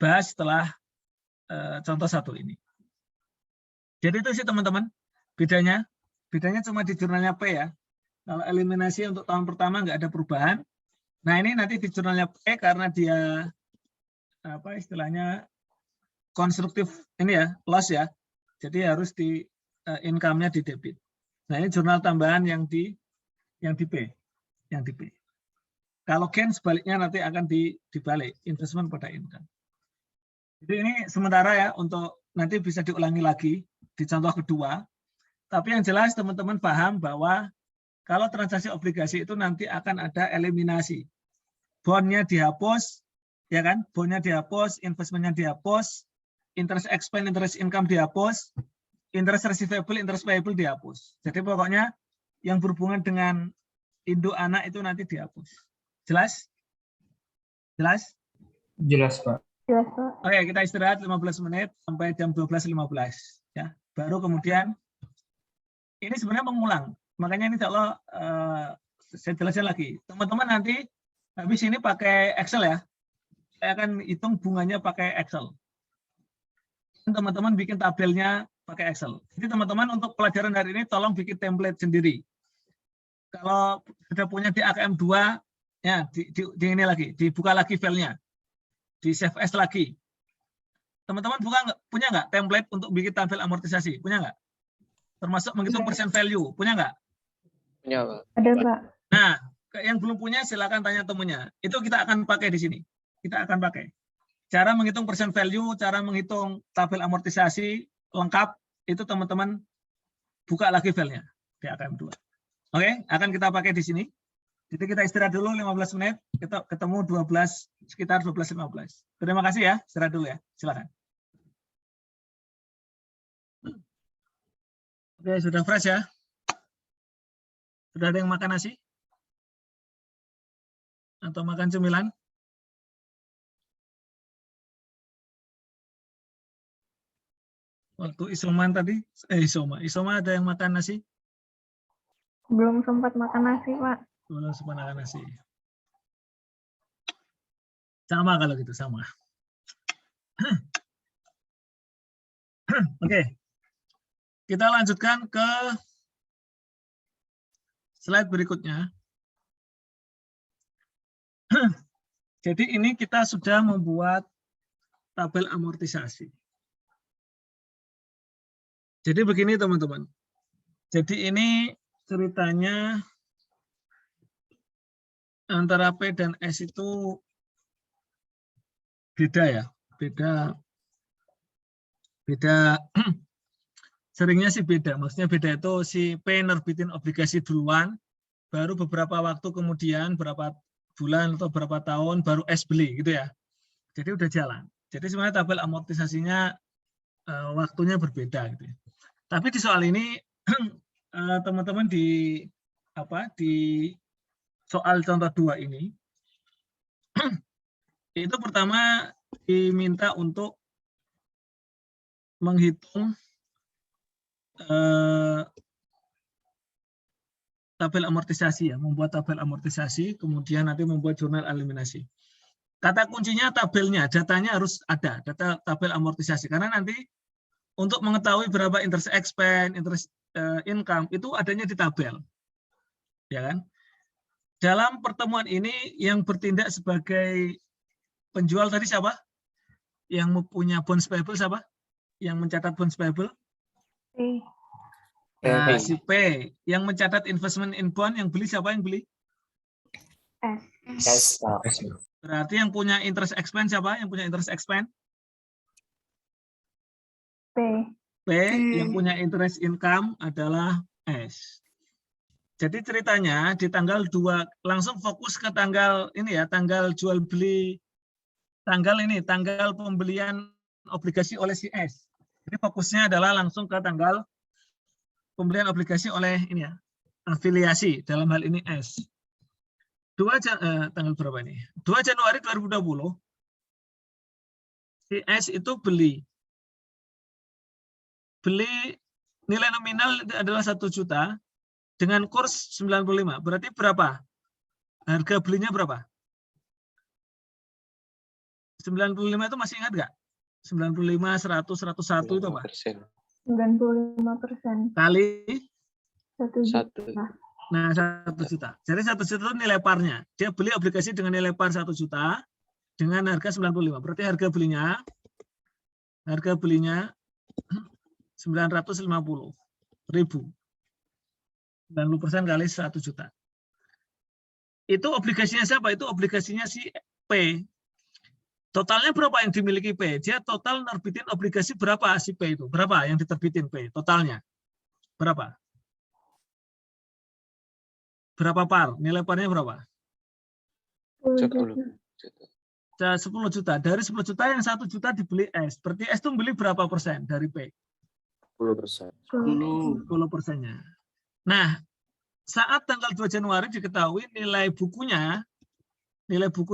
bahas setelah contoh satu ini. Jadi itu sih teman-teman bedanya. Bedanya cuma di jurnalnya P ya. Kalau eliminasi untuk tahun pertama nggak ada perubahan. Nah ini nanti di jurnalnya P karena dia apa istilahnya konstruktif ini ya, loss ya. Jadi harus di income-nya di debit. Nah ini jurnal tambahan yang di P. Yang di P. Kalau gain sebaliknya nanti akan dibalik, investment pada income. Jadi ini sementara ya, untuk nanti bisa diulangi lagi di contoh kedua. Tapi yang jelas teman-teman paham bahwa kalau transaksi obligasi itu nanti akan ada eliminasi. Bondnya dihapus, ya kan? Bondnya dihapus, investmentnya dihapus, interest expense, interest income dihapus, interest receivable, interest payable dihapus. Jadi pokoknya yang berhubungan dengan induk anak itu nanti dihapus. Jelas? Jelas? Jelas, Pak. Jelas, Pak. Oke, kita istirahat 15 menit sampai jam 12.15 ya. Baru kemudian ini sebenarnya mengulang. Makanya ini kalau saya jelaskan lagi. Teman-teman nanti habis ini pakai Excel ya. Saya akan hitung bunganya pakai Excel. Teman-teman bikin tabelnya pakai Excel. Jadi teman-teman untuk pelajaran hari ini tolong bikin template sendiri. Kalau sudah punya di AKM 2, ya di ini lagi, dibuka lagi filenya, di save as lagi. Teman-teman punya nggak template untuk bikin tabel amortisasi? Punya nggak? Termasuk menghitung persen value, punya nggak? Punya, Pak. Ada, Pak. Nah, yang belum punya silakan tanya temunya. Itu kita akan pakai di sini. Kita akan pakai. Cara menghitung persen value, cara menghitung tabel amortisasi lengkap, itu teman-teman buka lagi filenya di AKM 2. Oke, akan kita pakai di sini. Jadi kita istirahat dulu 15 menit, kita ketemu sekitar 12.15. Terima kasih ya, istirahat dulu ya, silakan. Oke, sudah fresh ya? Sudah ada yang makan nasi? Atau makan cemilan? Waktu isoman tadi, Isoma ada yang makan nasi? Belum sempat makan nasi, Pak. Belum sempat makan nasi. Sama kalau gitu, sama. Oke. Kita lanjutkan ke slide berikutnya. Jadi ini kita sudah membuat tabel amortisasi. Jadi begini teman-teman. Jadi ini ceritanya antara P dan S itu beda ya, beda seringnya sih beda. Maksudnya beda itu si P nerbitin obligasi duluan, baru beberapa waktu kemudian, berapa bulan atau berapa tahun baru S beli gitu ya. Jadi udah jalan. Jadi sebenarnya tabel amortisasinya waktunya berbeda gitu ya. Tapi di soal ini teman-teman di soal contoh 2 ini itu pertama diminta untuk menghitung tabel amortisasi ya, membuat tabel amortisasi, kemudian nanti membuat jurnal eliminasi. Kata kuncinya tabelnya, datanya harus ada, data tabel amortisasi, karena nanti untuk mengetahui berapa interest expense, interest income itu adanya di tabel, ya kan? Dalam pertemuan ini yang bertindak sebagai penjual tadi siapa? Yang punya bonds payable siapa? Yang mencatat bonds payable? Nah, si P. Yang mencatat investment in bond, yang beli siapa yang beli? S. Berarti yang punya interest expense siapa? Yang punya interest expense? P. Yang punya interest income adalah S. Jadi ceritanya di tanggal 2 langsung fokus ke tanggal ini ya, tanggal jual beli, tanggal pembelian obligasi oleh si S. Jadi fokusnya adalah langsung ke tanggal pembelian obligasi oleh ini ya, afiliasi dalam hal ini S. tanggal berapa ini? 2 Januari 2020, si S itu beli nilai nominal adalah 1 juta dengan kurs 95. Berarti berapa? Harga belinya berapa? 95 itu masih ingat nggak? 95, 100, 101 itu apa? 95%. Kali 1 1. juta. Nah, 1 juta. Jadi 1 juta itu nilai parnya. Dia beli obligasi dengan nilai par 1 juta dengan harga 95. Berarti harga belinya 950.000. 90% kali 1 juta. Itu obligasinya siapa? Itu obligasinya si P. Totalnya berapa yang dimiliki P? Dia total nerbitin obligasi berapa si P itu? Berapa yang diterbitin P? Totalnya berapa? Berapa par? Nilai parnya berapa? 10 juta. 10 juta. Dari 10 juta yang 1 juta dibeli S. Berarti S itu beli berapa persen dari P? 10%. 10%-nya. Nah, saat tanggal 2 Januari diketahui nilai buku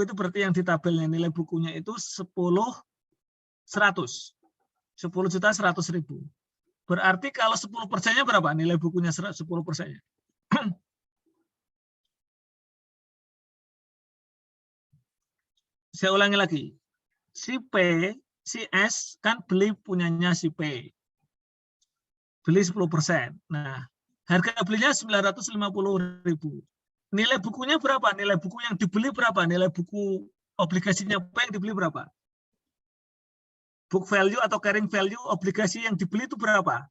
itu berarti yang di tabelnya, nilai bukunya itu 10 juta 100.000. Berarti kalau 10%-nya berapa? Nilai bukunya 10%-nya. Saya ulangi lagi. Si S kan beli punyanya si P. Beli 10%. Nah, harga belinya 950.000. Nilai bukunya berapa? Nilai buku yang dibeli berapa? Nilai buku obligasinya P yang dibeli berapa? Book value atau carrying value obligasi yang dibeli itu berapa?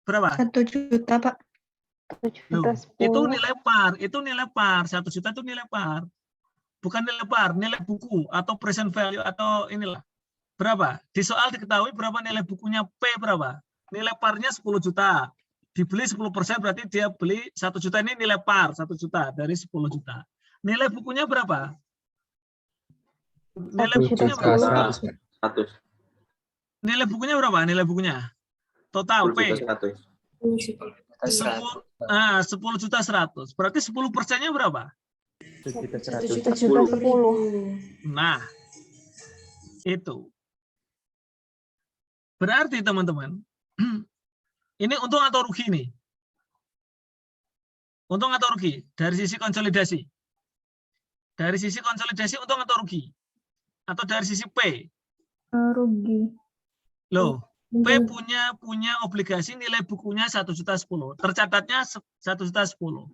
Berapa? 1 juta, Pak. 1 Loh, juta 10. itu nilai par. 1 juta itu nilai par. Bukan nilai par, nilai buku atau present value atau inilah. Berapa? Di soal diketahui berapa nilai bukunya P berapa? Nilai parnya 10 juta. Dibeli 10% berarti dia beli 1 juta, ini nilai par 1 juta dari 10 juta. Nilai bukunya berapa? Nilai bukunya berapa? 100. Nilai bukunya berapa? Nilai bukunya total P 100. 10 juta 100. Berarti 10%-nya berapa? 1 juta 10. Nah, itu. Berarti teman-teman, ini untung atau rugi nih? Untung atau rugi? Dari sisi konsolidasi. Dari sisi konsolidasi untung atau rugi? Atau dari sisi P? Rugi. Loh, P punya obligasi nilai bukunya 1 juta 10. Tercatatnya 1 juta 10.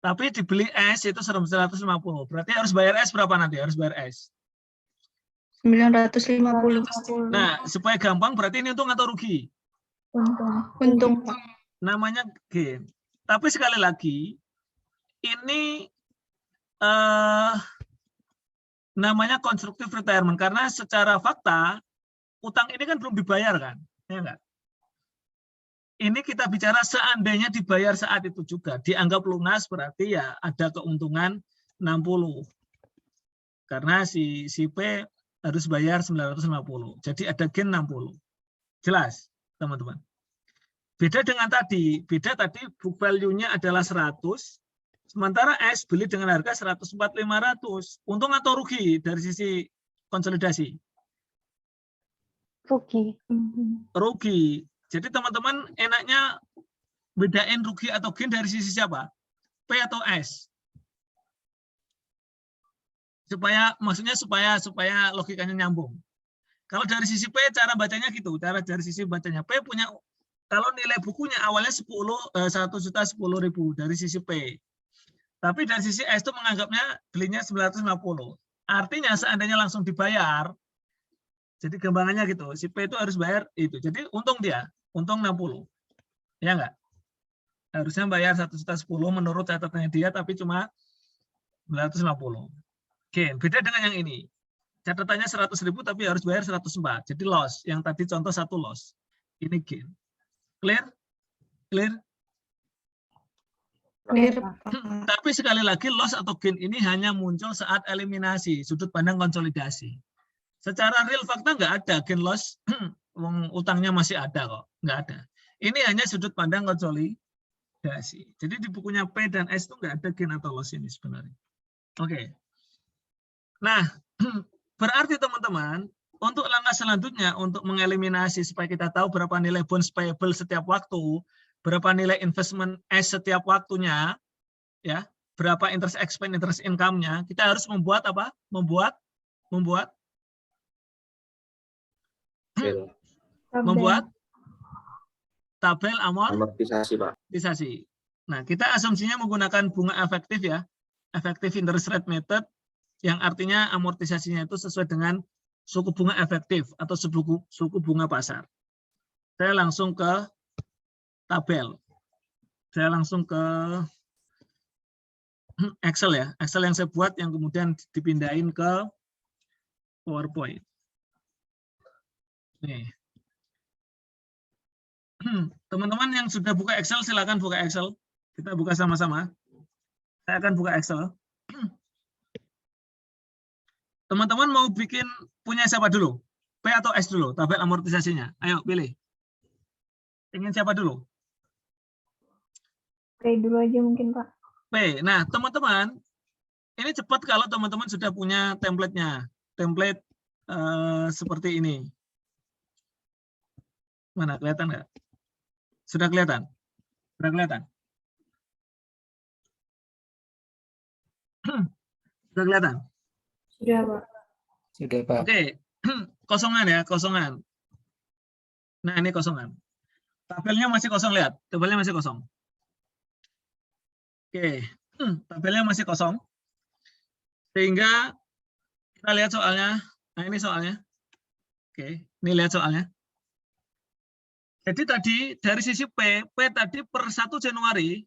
Tapi dibeli S itu 150. Berarti harus bayar S berapa nanti? Harus bayar S 950. Nah, supaya gampang berarti ini untung atau rugi? Untung, Pak. Namanya gain. Tapi sekali lagi, ini namanya constructive retirement. Karena secara fakta, utang ini kan belum dibayar kan? Ya enggak? Ini kita bicara seandainya dibayar saat itu juga. Dianggap lunas berarti ya ada keuntungan 60. Karena si P harus bayar 950. Jadi ada gain 60. Jelas, teman-teman. Beda tadi book value-nya adalah 100, sementara S beli dengan harga 104.500. Untung atau rugi dari sisi konsolidasi? Rugi. Jadi teman-teman enaknya bedain rugi atau gain dari sisi siapa? P atau S? Supaya logikanya nyambung. Kalau dari sisi P cara bacanya gitu, dari sisi bacanya P punya, kalau nilai bukunya awalnya 1 juta 10.000 dari sisi P. Tapi dari sisi S itu menganggapnya belinya 950. Artinya seandainya langsung dibayar, jadi gampangannya gitu, si P itu harus bayar itu. Jadi untung dia, untung 60. Ya enggak? Harusnya bayar 1 juta 10 menurut catatannya dia, tapi cuma 950. Oke, beda dengan yang ini. Catatannya 100.000 tapi harus bayar 104. Jadi loss. Yang tadi contoh 1 loss. Ini gain. Clear? Clear? Tapi sekali lagi loss atau gain ini hanya muncul saat eliminasi, sudut pandang konsolidasi. Secara real fakta nggak ada gain loss, utangnya masih ada kok. Nggak ada. Ini hanya sudut pandang konsolidasi. dasi. Jadi di bukunya P dan S itu nggak ada gain atau loss ini sebenarnya. Oke. Nah, berarti teman-teman, untuk langkah selanjutnya untuk mengeliminasi supaya kita tahu berapa nilai bonds payable setiap waktu, berapa nilai investment S setiap waktunya, ya, berapa interest expense, interest income-nya, kita harus membuat apa? Membuat tabel Amortisasi, Pak. amortisasi. Nah, kita asumsinya menggunakan bunga efektif ya, effective interest rate method, yang artinya amortisasinya itu sesuai dengan suku bunga efektif atau suku bunga pasar. Saya langsung ke tabel. Saya langsung ke Excel ya, Excel yang saya buat yang kemudian dipindahin ke PowerPoint. Nih. Teman-teman yang sudah buka Excel, silakan buka Excel. Kita buka sama-sama. Saya akan buka Excel. Teman-teman mau bikin punya siapa dulu? P atau S dulu, tabel amortisasinya. Ayo pilih. Ingin siapa dulu? P dulu aja mungkin, Pak. P. Nah, teman-teman, ini cepat kalau teman-teman sudah punya template-nya. Template seperti ini. Mana, kelihatan nggak? Sudah kelihatan? Sudah kelihatan? Sudah kelihatan? Sudah, Pak. Sudah, Pak. Oke, kosongan ya, kosongan. Nah, ini kosongan. Tabelnya masih kosong, lihat. Tabelnya masih kosong. Oke, tabelnya masih kosong. Sehingga kita lihat soalnya. Nah, ini soalnya. Oke, ini lihat soalnya. Jadi tadi dari sisi P tadi per 1 Januari,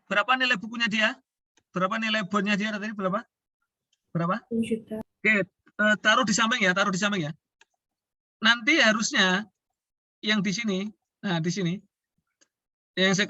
berapa nilai bukunya dia? Berapa nilai bondnya dia tadi? Berapa? Berapa? 1 juta. Oke, taruh di samping ya, taruh di samping ya. Nanti harusnya yang di sini, nah di sini, yang saya